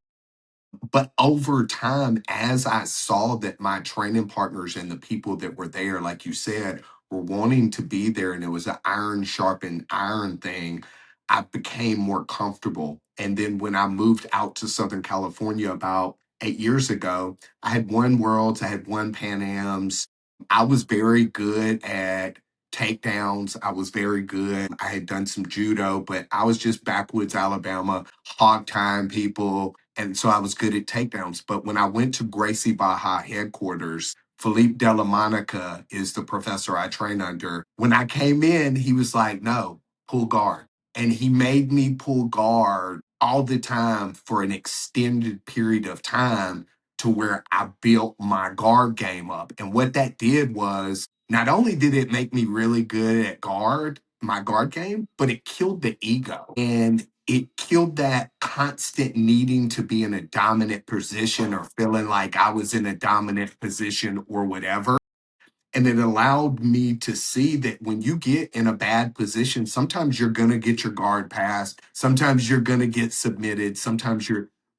But over time, as I saw that my training partners and the people that were there, like you said, were wanting to be there, and it was an iron sharpened iron thing, I became more comfortable. And then when I moved out to Southern California about 8 years ago, I had won worlds, I had won Pan Ams. I was very good at takedowns. I was very good. I had done some judo, but I was just backwoods Alabama, hog tying people. And so I was good at takedowns. But when I went to Gracie Baja headquarters, Philippe Della Monica is the professor I train under. When I came in, he was like, no, pull guard. And he made me pull guard all the time for an extended period of time to where I built my guard game up. And what that did was not only did it make me really good at my guard game, but it killed the ego. And it killed that constant needing to be in a dominant position or feeling like I was in a dominant position or whatever. And it allowed me to see that when you get in a bad position, sometimes you're going to get your guard passed. Sometimes you're going to get submitted.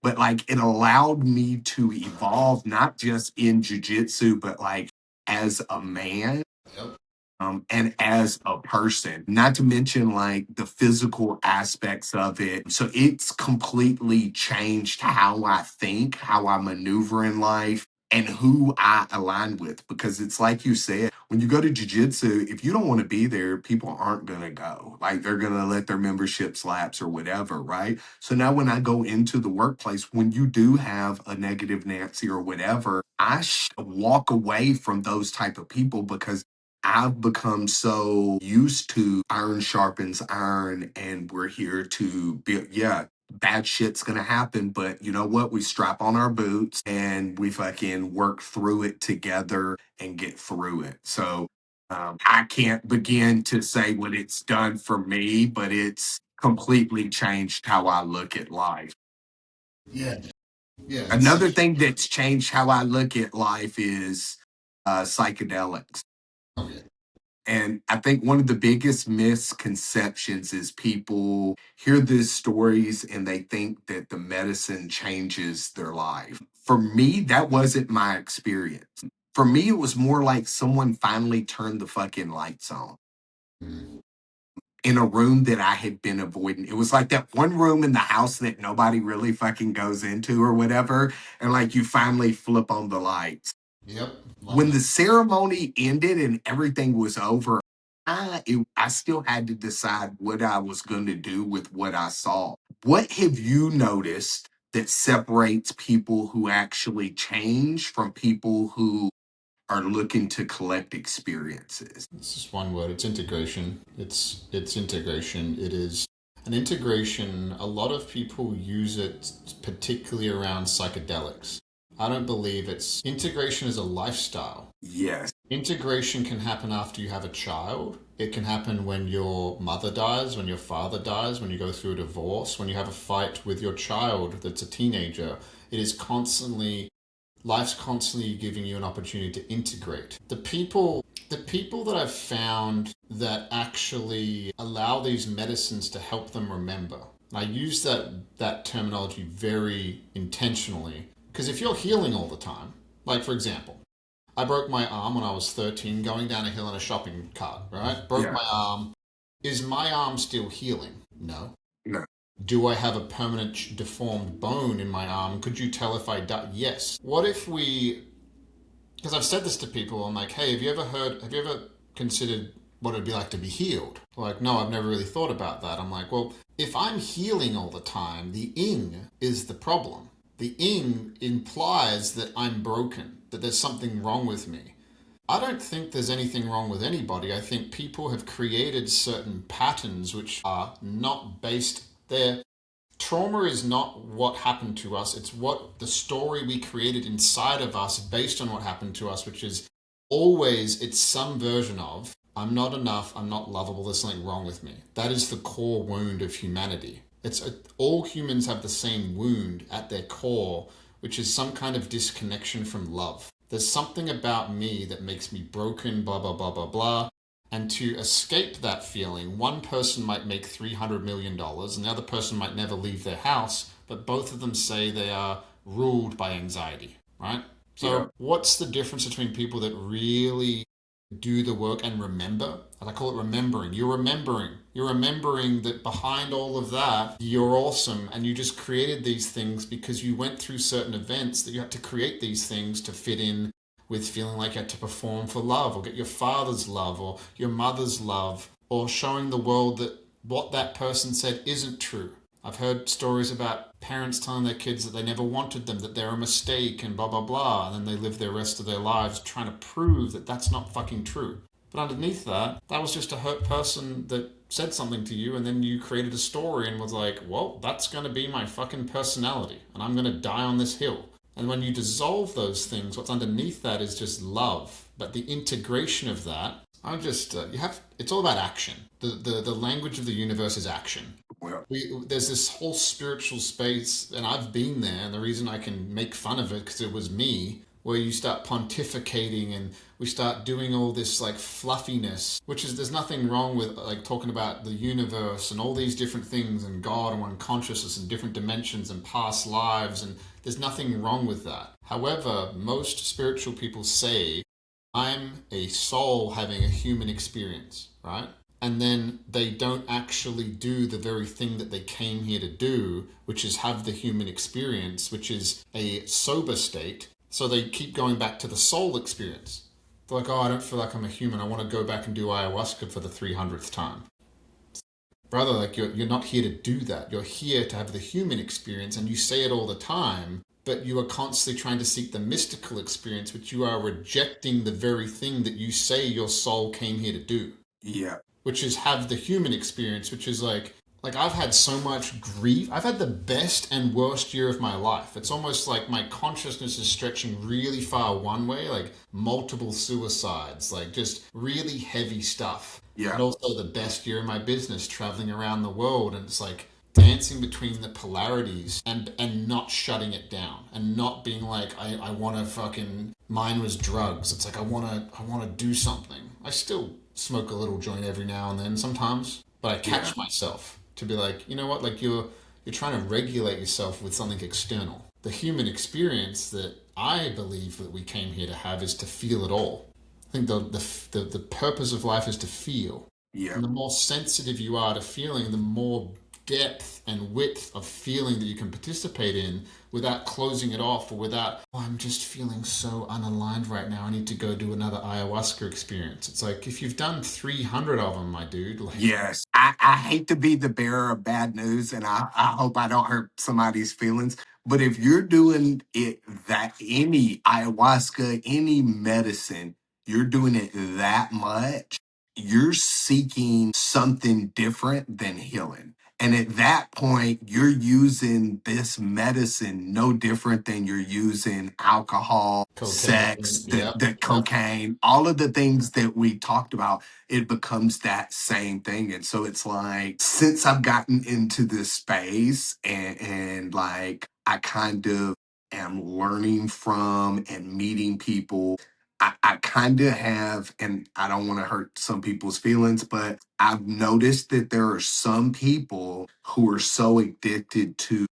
But like it allowed me to evolve, not just in jujitsu, but like as a man, Yep. and as a person, not to mention like the physical aspects of it. So it's completely changed how I think, how I maneuver in life, and who I align with. Because it's like you said, when you go to jujitsu, if you don't want to be there, people aren't going to go. Like they're going to let their memberships lapse or whatever, right? So now when I go into the workplace, when you do have a negative Nancy or whatever, walk away from those type of people because I've become so used to iron sharpens iron, and we're here to build. Yeah, bad shit's gonna happen, but you know what? We strap on our boots and we fucking work through it together and get through it. So I can't begin to say what it's done for me, but it's completely changed how I look at life. Yeah. Yeah. Another thing that's changed how I look at life is psychedelics. Oh, yeah. And I think one of the biggest misconceptions is people hear these stories and they think that the medicine changes their life. For me, that wasn't my experience. For me, it was more like someone finally turned the fucking lights on Mm. in a room that I had been avoiding. It was like that one room in the house that nobody really fucking goes into or whatever. And like you finally flip on the lights. Yep. Love When it. the ceremony ended and everything was over, I still had to decide what I was going to do with what I saw. What have you noticed that separates people who actually change from people who are looking to collect experiences? It's just one word. It's integration. It's integration. It is an integration. A lot of people use it particularly around psychedelics. I don't believe it's integration is a lifestyle. Yes. Integration can happen after you have a child. It can happen when your mother dies, when your father dies, when you go through a divorce, when you have a fight with your child that's a teenager. It is constantly, life's constantly giving you an opportunity to integrate. The people that I've found that actually allow these medicines to help them remember. I use that terminology very intentionally because if you're healing all the time, like for example, I broke my arm when I was 13 going down a hill in a shopping cart, right? Broke Yeah. my arm. Is my arm still healing? No. No. Do I have a permanent deformed bone in my arm? Could you tell if I died? Yes. What if we, because I've said this to people, I'm like, hey, have you ever considered what it'd be like to be healed? Like, no, I've never really thought about that. I'm like, well, if I'm healing all the time, the ing is the problem. The ing implies that I'm broken, that there's something wrong with me. I don't think there's anything wrong with anybody. I think people have created certain patterns which are not based there. Trauma is not what happened to us, it's what the story we created inside of us based on what happened to us, which is always it's some version of I'm not enough, I'm not lovable, there's something wrong with me. That is the core wound of humanity. All humans have the same wound at their core, which is some kind of disconnection from love. There's something about me that makes me broken, blah, blah, blah, blah, blah. And to escape that feeling, one person might make $300 million and the other person might never leave their house, but both of them say they are ruled by anxiety, right? So Yeah. what's the difference between people that really do the work and remember. And I call it remembering. You're remembering. You're remembering that behind all of that, you're awesome. And you just created these things because you went through certain events that you had to create these things to fit in with feeling like you had to perform for love or get your father's love or your mother's love or showing the world that what that person said isn't true. I've heard stories about parents telling their kids that they never wanted them, that they're a mistake, and blah, blah, blah. And then they live the rest of their lives trying to prove that that's not fucking true. But underneath that, that was just a hurt person that said something to you, and then you created a story and was like, well, that's going to be my fucking personality, and I'm going to die on this hill. And when you dissolve those things, what's underneath that is just love. But the integration of that, it's all about action. The language of the universe is action. Well, There's this whole spiritual space, and I've been there, and the reason I can make fun of it because it was me, where you start pontificating and we start doing all this like fluffiness, which is there's nothing wrong with like talking about the universe and all these different things and God and one consciousness and different dimensions and past lives, and there's nothing wrong with that. However, most spiritual people say I'm a soul having a human experience, right? And then they don't actually do the very thing that they came here to do, which is have the human experience, which is a sober state. So they keep going back to the soul experience. They're like, oh, I don't feel like I'm a human. I want to go back and do ayahuasca for the 300th time. Brother, like you're not here to do that. You're here to have the human experience, and you say it all the time, but you are constantly trying to seek the mystical experience, which you are rejecting the very thing that you say your soul came here to do. yeah. Which is have the human experience, which is like I've had so much grief. I've had the best and worst year of my life. It's almost like my consciousness is stretching really far one way, like multiple suicides, like just really heavy stuff. Yeah. And also the best year of my business, traveling around the world, and it's like dancing between the polarities and not shutting it down and not being like I want to fucking mine was drugs. It's like I want to do something. I still smoke a little joint every now and then sometimes, but I catch myself to be like, you know what, like you're trying to regulate yourself with something external. The human experience that I believe that we came here to have is to feel it all. I think the purpose of life is to feel. Yeah. And the more sensitive you are to feeling, the more depth and width of feeling that you can participate in without closing it off or without, oh, I'm just feeling so unaligned right now. I need to go do another ayahuasca experience. It's like, if you've done 300 of them, my dude, like, Yes. I hate to be the bearer of bad news, and I hope I don't hurt somebody's feelings. But if you're doing it that any ayahuasca, any medicine, you're doing it that much, you're seeking something different than healing. And at that point, you're using this medicine no different than you're using alcohol, sex, cocaine, yep, the yep, cocaine, all of the things that we talked about. It becomes that same thing. And so it's like, since I've gotten into this space and like I kind of am learning from and meeting people, I kind of have, and I don't want to hurt some people's feelings, but I've noticed that there are some people who are so addicted to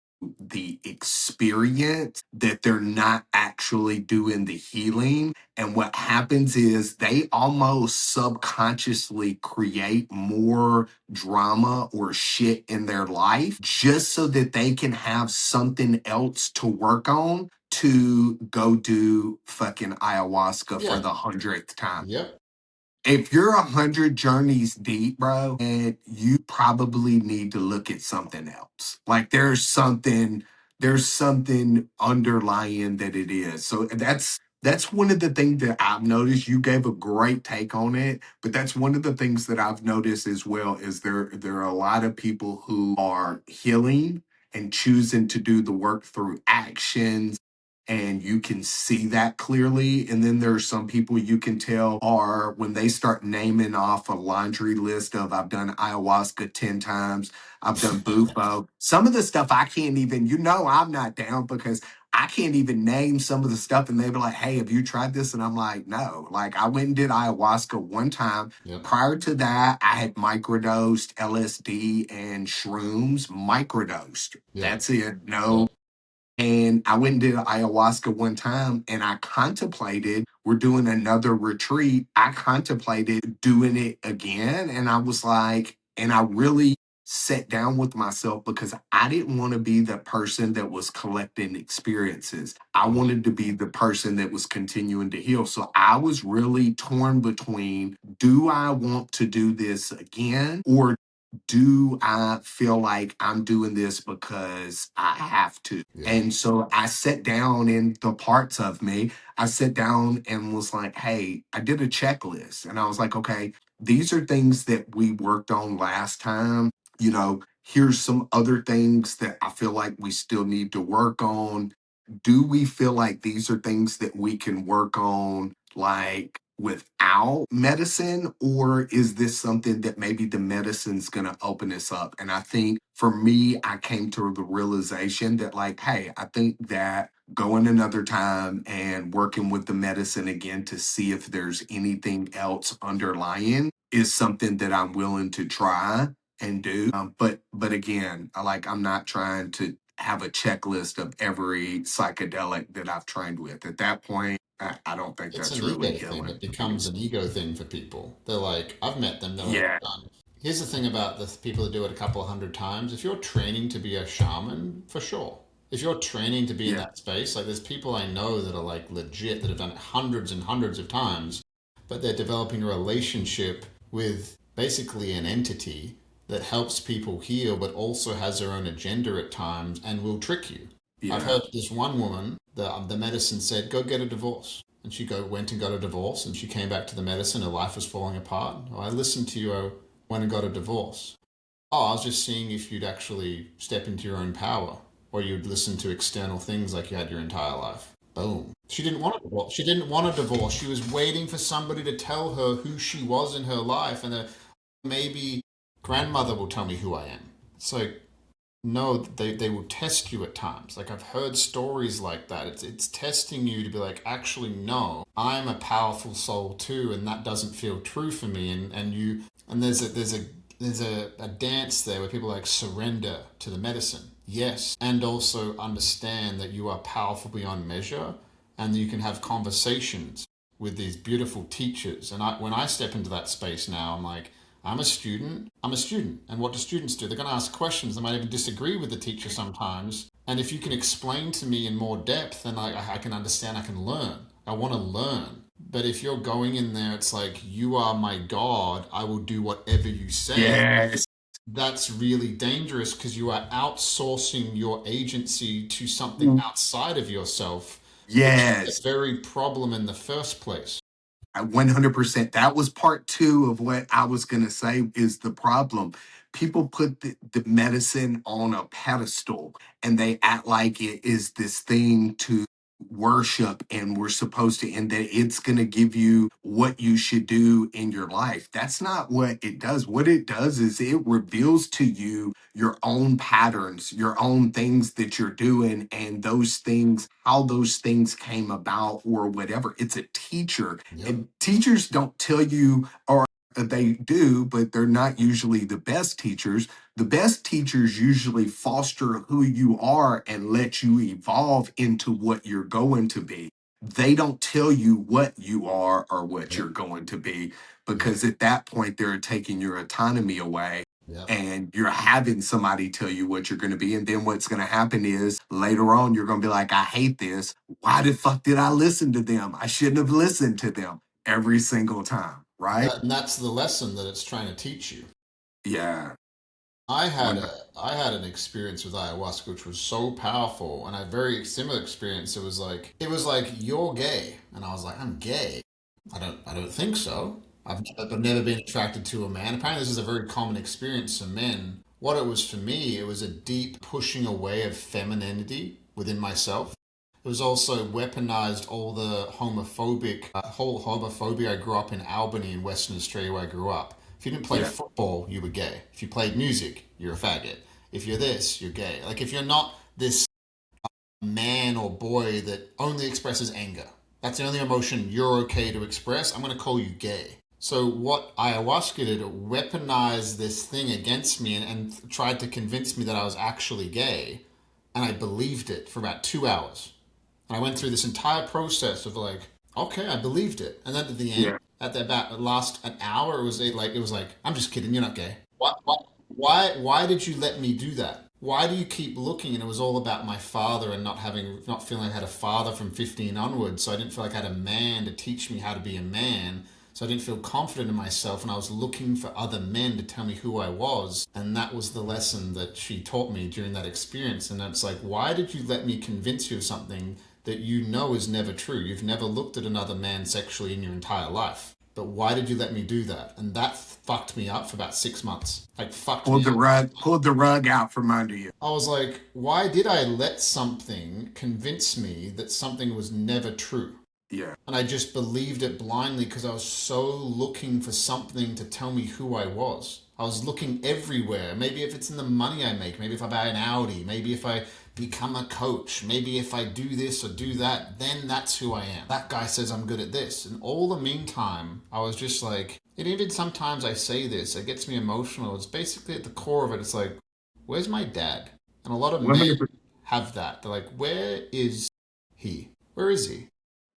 the experience that they're not actually doing the healing. And what happens is they almost subconsciously create more drama or shit in their life just so that they can have something else to work on to go do fucking ayahuasca for yeah, the 100th time. yep, If you're 100 journeys deep, bro, and you probably need to look at something else. Like there's something underlying that it is. So that's one of the things that I've noticed. You gave a great take on it, but that's one of the things that I've noticed as well is there are a lot of people who are healing and choosing to do the work through actions, and you can see that clearly. And then there are some people you can tell are when they start naming off a laundry list of I've done ayahuasca 10 times, I've done bufo. Some of the stuff I can't even, I'm not down because I can't even name some of the stuff. And they be like, hey, have you tried this? And I'm like, no. Like I went and did ayahuasca one time. yep, Prior to that, I had microdosed LSD and shrooms, microdosed. yep, That's it. No yep. And I went and did ayahuasca one time and I contemplated, we're doing another retreat. I contemplated doing it again. And I was like, and I really sat down with myself because I didn't want to be the person that was collecting experiences. I wanted to be the person that was continuing to heal. So I was really torn between, do I want to do this again, or do I feel like I'm doing this because I have to? Yeah. And so I sat down in the parts of me, I sat down and was like, hey, I did a checklist and I was like, okay, these are things that we worked on last time. Here's some other things that I feel like we still need to work on. Do we feel like these are things that we can work on like without medicine, or is this something that maybe the medicine's going to open us up? And I think for me, I came to the realization that like, hey, I think that going another time and working with the medicine again to see if there's anything else underlying is something that I'm willing to try and do. But again, I'm not trying to have a checklist of every psychedelic that I've trained with. At that point, I don't think It's that's an really ego thing. healing. It becomes an ego thing for people. They're like, I've met them. They're like, Yeah, here's the thing about the people that do it a couple of hundred times. If you're training to be a shaman, for sure. If you're training to be in yeah, that space, like there's people I know that are like legit that have done it hundreds and hundreds of times, but they're developing a relationship with basically an entity that helps people heal, but also has their own agenda at times and will trick you. I've yeah, heard this one woman, the medicine said, go get a divorce. And she went and got a divorce, and she came back to the medicine. Her life was falling apart. Oh, I listened to you. I went and got a divorce. Oh, I was just seeing if you'd actually step into your own power, or you'd listen to external things like you had your entire life. Boom. She didn't want a divorce. She didn't want a divorce. She was waiting for somebody to tell her who she was in her life, and maybe grandmother will tell me who I am. It's like, no, they will test you at times. Like I've heard stories like that. It's testing you to be like, actually, no, I'm a powerful soul too, and that doesn't feel true for me. And there's a dance there where people like surrender to the medicine. Yes. And also understand that you are powerful beyond measure and you can have conversations with these beautiful teachers. And when I step into that space now, I'm like, I'm a student. I'm a student. And what do students do? They're going to ask questions. They might even disagree with the teacher sometimes. And if you can explain to me in more depth, then I can understand, I can learn. I want to learn. But if you're going in there, it's like, you are my God. I will do whatever you say. yes, That's really dangerous because you are outsourcing your agency to something mm, outside of yourself, which is the yes. very problem in the first place. 100%. That was part two of what I was going to say is the problem. People put the medicine on a pedestal and they act like it is this thing to worship and we're supposed to, and that it's going to give you what you should do in your life. That's not what it does. What it does is it reveals to you your own patterns, your own things that you're doing, and those things, how those things came about or whatever. It's a teacher, Yep. and teachers don't tell you, or they do, but they're not usually the best teachers. The best teachers usually foster who you are and let you evolve into what you're going to be. They don't tell you what you are or what Yep. you're going to be, Yep. because at that point they're taking your autonomy away Yep. and you're having somebody tell you what you're going to be. And then what's going to happen is later on, you're going to be like, I hate this. Why the fuck did I listen to them? I shouldn't have listened to them every single time. Right. And that's the lesson that it's trying to teach you. Yeah. I had One. a I had an experience with ayahuasca which was so powerful, and a very similar experience. It was like you're gay, and I was like, I'm gay. I don't think so. I've never been attracted to a man. Apparently, this is a very common experience for men. What it was for me, it was a deep pushing away of femininity within myself. It was also weaponized all the whole homophobia. I grew up in Albany in Western Australia where I grew up. If you didn't play Yeah. football, you were gay. If you played music, you're a faggot. If you're this, you're gay. Like if you're not this man or boy that only expresses anger, that's the only emotion you're okay to express, I'm going to call you gay. So what ayahuasca did, it weaponized this thing against me and tried to convince me that I was actually gay. And I believed it for about 2 hours. And I went through this entire process of like, okay, I believed it. And then at the end, Yeah. at the about last an hour, it was like, I'm just kidding, you're not gay. Why did you let me do that? Why do you keep looking? And it was all about my father and not feeling like I had a father from 15 onwards. So I didn't feel like I had a man to teach me how to be a man. So I didn't feel confident in myself, and I was looking for other men to tell me who I was. And that was the lesson that she taught me during that experience. And it's like, why did you let me convince you of something that you know is never true? You've never looked at another man sexually in your entire life. But why did you let me do that? And that fucked me up for about 6 months. Like, fucked me up. Pulled the rug out from under you. I was like, why did I let something convince me that something was never true? Yeah. And I just believed it blindly because I was so looking for something to tell me who I was. I was looking everywhere. Maybe if it's in the money I make, maybe if I buy an Audi, maybe if I become a coach, maybe if I do this or do that, then that's who I am. That guy says I'm good at this. And all the meantime, I was just like, and even sometimes I say this, it gets me emotional. It's basically at the core of it, it's like, where's my dad? And a lot of men 100%. have that. They're like, where is he? Where is he?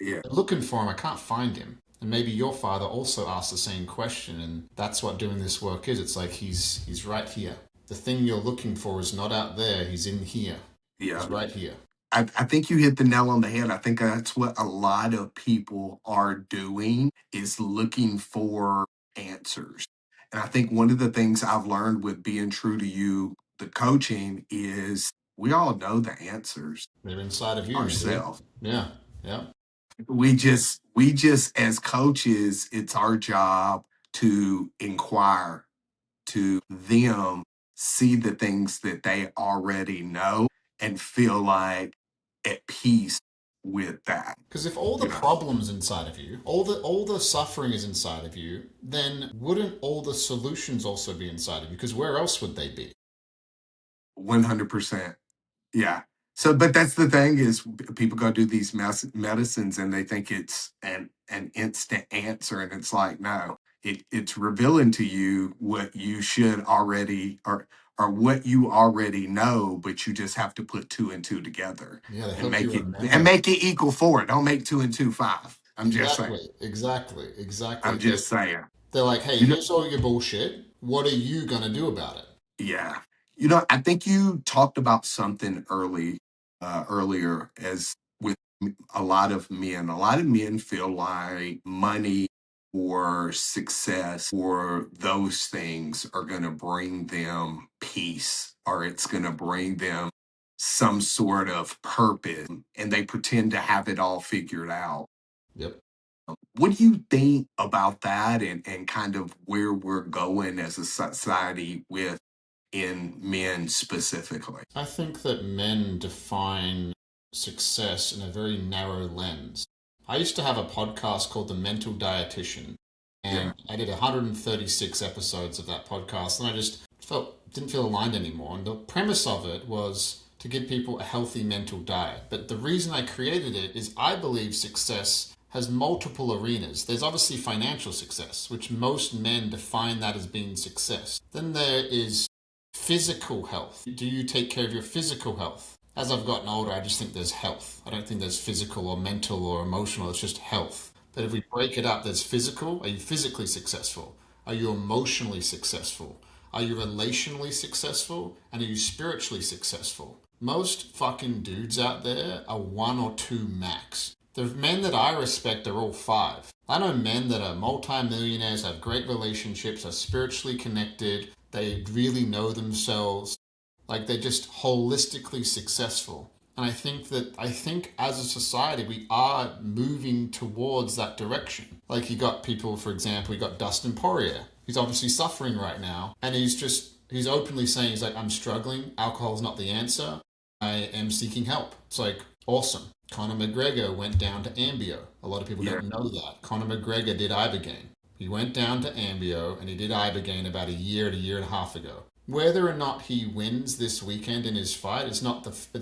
Yeah. I'm looking for him, I can't find him. And maybe your father also asked the same question, and that's what doing this work is. It's like he's right here. The thing you're looking for is not out there, he's in here. Yeah. He's right here. I think you hit the nail on the head. I think that's what a lot of people are doing is looking for answers. And I think one of the things I've learned with being true to you, the coaching, is we all know the answers They're inside of you, dude. ourselves. Yeah, yeah. We just as coaches, it's our job to inquire to them, see the things that they already know and feel like at peace with that. Because if all the You know, problems inside of you, all the suffering is inside of you, then wouldn't all the solutions also be inside of you? Because where else would they be? 100%. Yeah. So, but that's the thing is people go do these medicines and they think it's an instant answer, and it's like no, it's revealing to you what you should already or what you already know, but you just have to put two and two together Yeah, they and help you and remember. make it equal four. Don't make two and two five. I'm just saying. Exactly. I'm just saying. They're like, hey, You know, here's all your bullshit. What are you gonna do about it? yeah. I think you talked about something earlier as with a lot of men. A lot of men feel like money or success or those things are going to bring them peace or it's going to bring them some sort of purpose, and they pretend to have it all figured out. Yep. What do you think about that, and kind of where we're going as a society with in men specifically? I think that men define success in a very narrow lens. I used to have a podcast called The Mental Dietitian, Yeah. and I did 136 episodes of that podcast, and I just didn't feel aligned anymore. And the premise of it was to give people a healthy mental diet. But the reason I created it is I believe success has multiple arenas. There's obviously financial success, which most men define that as being success. Then there is physical health. Do you take care of your physical health? As I've gotten older, I just think there's health. I don't think there's physical or mental or emotional. It's just health. But if we break it up, there's physical. Are you physically successful? Are you emotionally successful? Are you relationally successful? And are you spiritually successful? Most fucking dudes out there are one or two max. The men that I respect are all five. I know men that are multi-millionaires, have great relationships, are spiritually connected, they really know themselves, like they're just holistically successful. And I think as a society we are moving towards that direction. Like you got people, for example, you got Dustin Poirier. He's obviously suffering right now, and he's openly saying he's like, I'm struggling, alcohol's not the answer, I am seeking help. It's like awesome. Conor McGregor went down to Ambio. A lot of people Yeah. don't know that. Conor McGregor did Ibogaine. He went down to Ambio and he did Ibogaine about a year and a half ago. Whether or not he wins this weekend in his fight, it's not the point.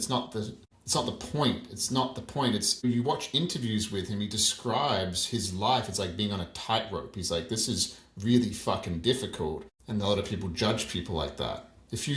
It's not the point. It's when you watch interviews with him, he describes his life. It's like being on a tightrope. He's like, this is really fucking difficult. And a lot of people judge people like that. if you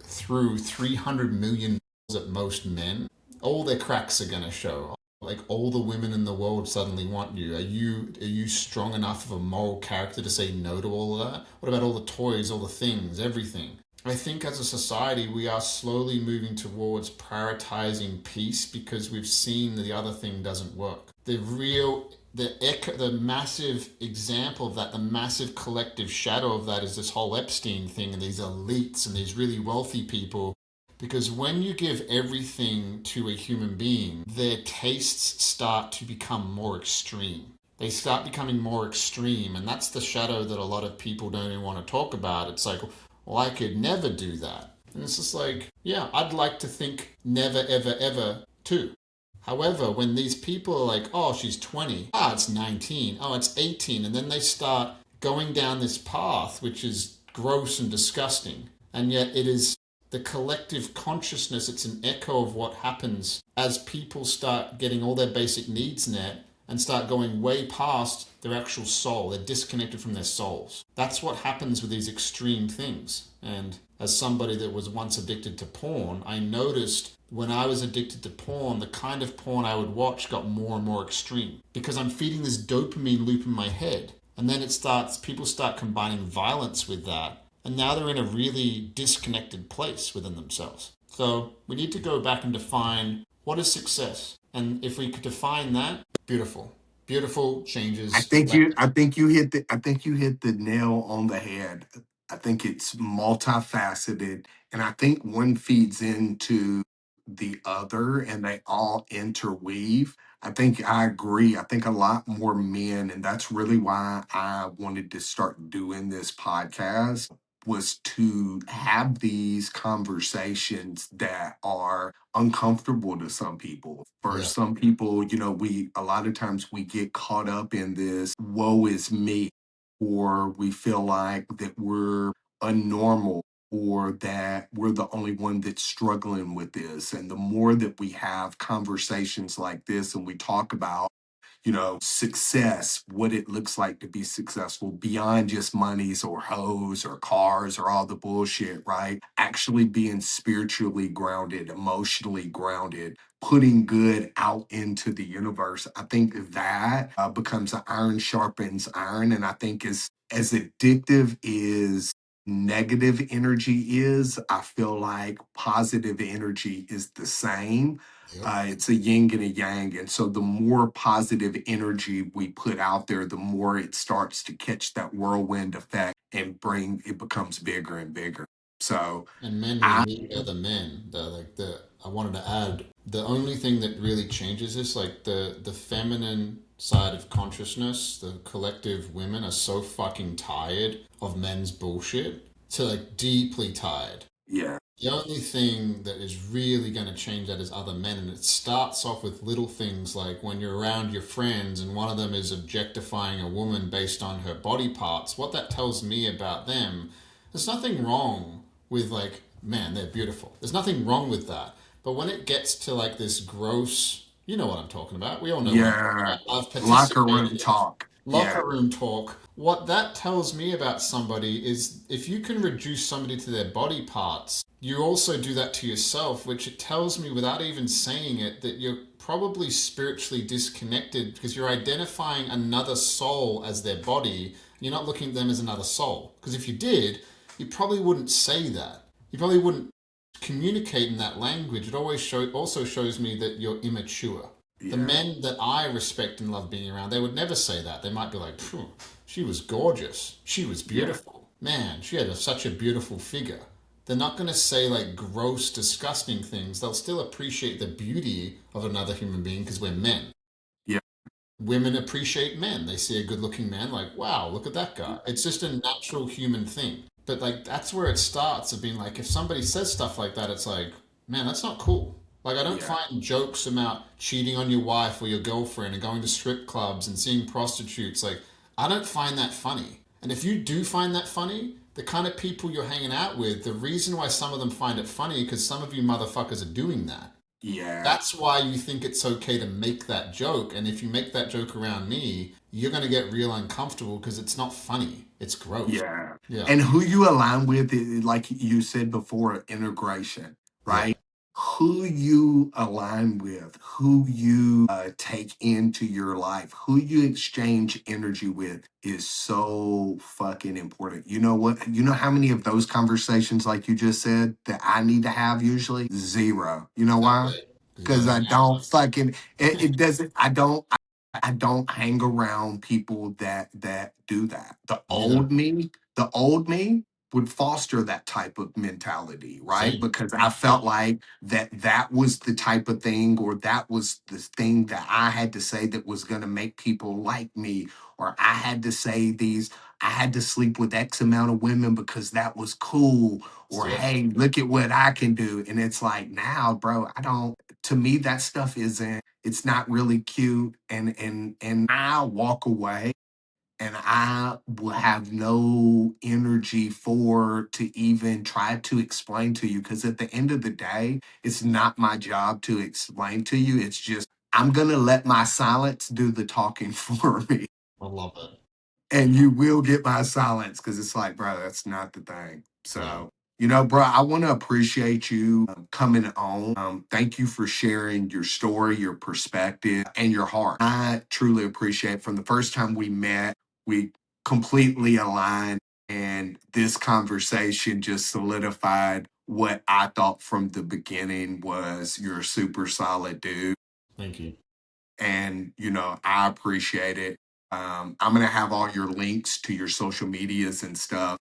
threw 300 million at most men, all their cracks are gonna show. Like all the women in the world suddenly want you. Are you strong enough of a moral character to say no to all of that? What about all the toys, all the things, everything? I think as a society we are slowly moving towards prioritizing peace because we've seen the other thing doesn't work. The massive example of that, the massive collective shadow of that is this whole Epstein thing and these elites and these really wealthy people. Because when you give everything to a human being, their tastes start to become more extreme. They start becoming more extreme, and that's the shadow that a lot of people don't even want to talk about. It's like, well, I could never do that. And it's just like, yeah, I'd like to think never, ever, ever too. However, when these people are like, oh, she's 20, it's 19, it's 18, and then they start going down this path, which is gross and disgusting, and yet it is the collective consciousness, it's an echo of what happens as people start getting all their basic needs met and start going way past their actual soul. They're disconnected from their souls. That's what happens with these extreme things. And as somebody that was once addicted to porn, I noticed when I was addicted to porn, the kind of porn I would watch got more and more extreme because I'm feeding this dopamine loop in my head. And then people start combining violence with that. And now they're in a really disconnected place within themselves. So we need to go back and define what is success. And if we could define that, beautiful. Beautiful changes. I think you hit the nail on the head. I think it's multifaceted, and I think one feeds into the other, and they all interweave. I think I agree. I think a lot more men, and that's really why I wanted to start doing this podcast, was to have these conversations that are uncomfortable to some people. For Yeah. some people, we a lot of times we get caught up in this woe is me, or we feel like that we're unnormal or that we're the only one that's struggling with this. And the more that we have conversations like this and we talk about success, what it looks like to be successful beyond just monies or hoes or cars or all the bullshit, right? Actually being spiritually grounded, emotionally grounded, putting good out into the universe. I think that becomes an iron sharpens iron. And I think as addictive is negative energy is, I feel like positive energy is the same. Yep. It's a yin and a yang. And so the more positive energy we put out there, the more it starts to catch that whirlwind effect and it becomes bigger and bigger. So And men we I, meet are the men. I wanted to add the only thing that really changes is like the feminine side of consciousness, the collective women are so fucking tired of men's bullshit. So like deeply tired. yeah, The only thing that is really going to change that is other men. And it starts off with little things like when you're around your friends and one of them is objectifying a woman based on her body parts. What that tells me about them, there's nothing wrong with like, man, they're beautiful. There's nothing wrong with that. But when it gets to like this gross, you know what I'm talking about. We all know what I'm talking yeah, about. I've locker room participated in talk. Yeah, locker room talk. What that tells me about somebody is if you can reduce somebody to their body parts, you also do that to yourself, which it tells me without even saying it that you're probably spiritually disconnected because you're identifying another soul as their body. You're not looking at them as another soul. Because if you did, you probably wouldn't say that. You probably wouldn't communicate in that language. It also shows me that you're immature. The yeah, men that I respect and love being around, they would never say that. They might be like, she was gorgeous. She was yeah, beautiful. Man, she had such a beautiful figure. They're not going to say like gross, disgusting things. They'll still appreciate the beauty of another human being because we're men. yeah, Women appreciate men. They see a good looking man, like, wow, look at that guy. It's just a natural human thing. But like that's where it starts of being like if somebody says stuff like that, it's like, man, that's not cool. Like I don't yeah, find jokes about cheating on your wife or your girlfriend and going to strip clubs and seeing prostitutes. Like I don't find that funny. And if you do find that funny, the kind of people you're hanging out with, the reason why some of them find it funny because some of you motherfuckers are doing that. Yeah. That's why you think it's okay to make that joke. And if you make that joke around me, you're going to get real uncomfortable because it's not funny. It's gross. Yeah. Yeah. And who you align with, like you said before, integration, Yeah. right? Who you align with, who you take into your life, who you exchange energy with is so fucking important. You know what? You know how many of those conversations, like you just said, that I need to have usually? Zero. You know why? Exactly. Because you Because don't I hang out don't with fucking, it doesn't, I don't hang around people that do that. them. Yeah. The old me would foster that type of mentality, right? Same. Because I Yeah. felt like that was the type of thing, or that was the thing that I had to say that was going to make people like me, or I had to say these, I had to sleep with X amount of women because that was cool, or Yep. hey, look at what I can do. And it's like, now, bro, I don't, to me that stuff isn't, it's not really cute, and I walk away and I will have no energy for to even try to explain to you, because at the end of the day it's not my job to explain to you. It's just I'm going to let my silence do the talking for me, I love it. and you will get my silence, because it's like, bro, that's not the thing. Yeah. So, you know, bro, I want to appreciate you coming on. Thank you for sharing your story, your perspective, and your heart. I truly appreciate, from the first time we met, we completely aligned, and this conversation just solidified what I thought from the beginning was you're a super solid dude, Thank you. and you know I appreciate it. I'm gonna have all your links to your social medias and stuff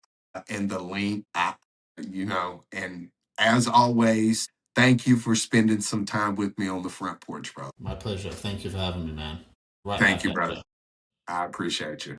in the link. And as always, thank you for spending some time with me on the front porch, bro. My pleasure. Thank you for having me, man. Right Thank back you, at brother. you. I appreciate you.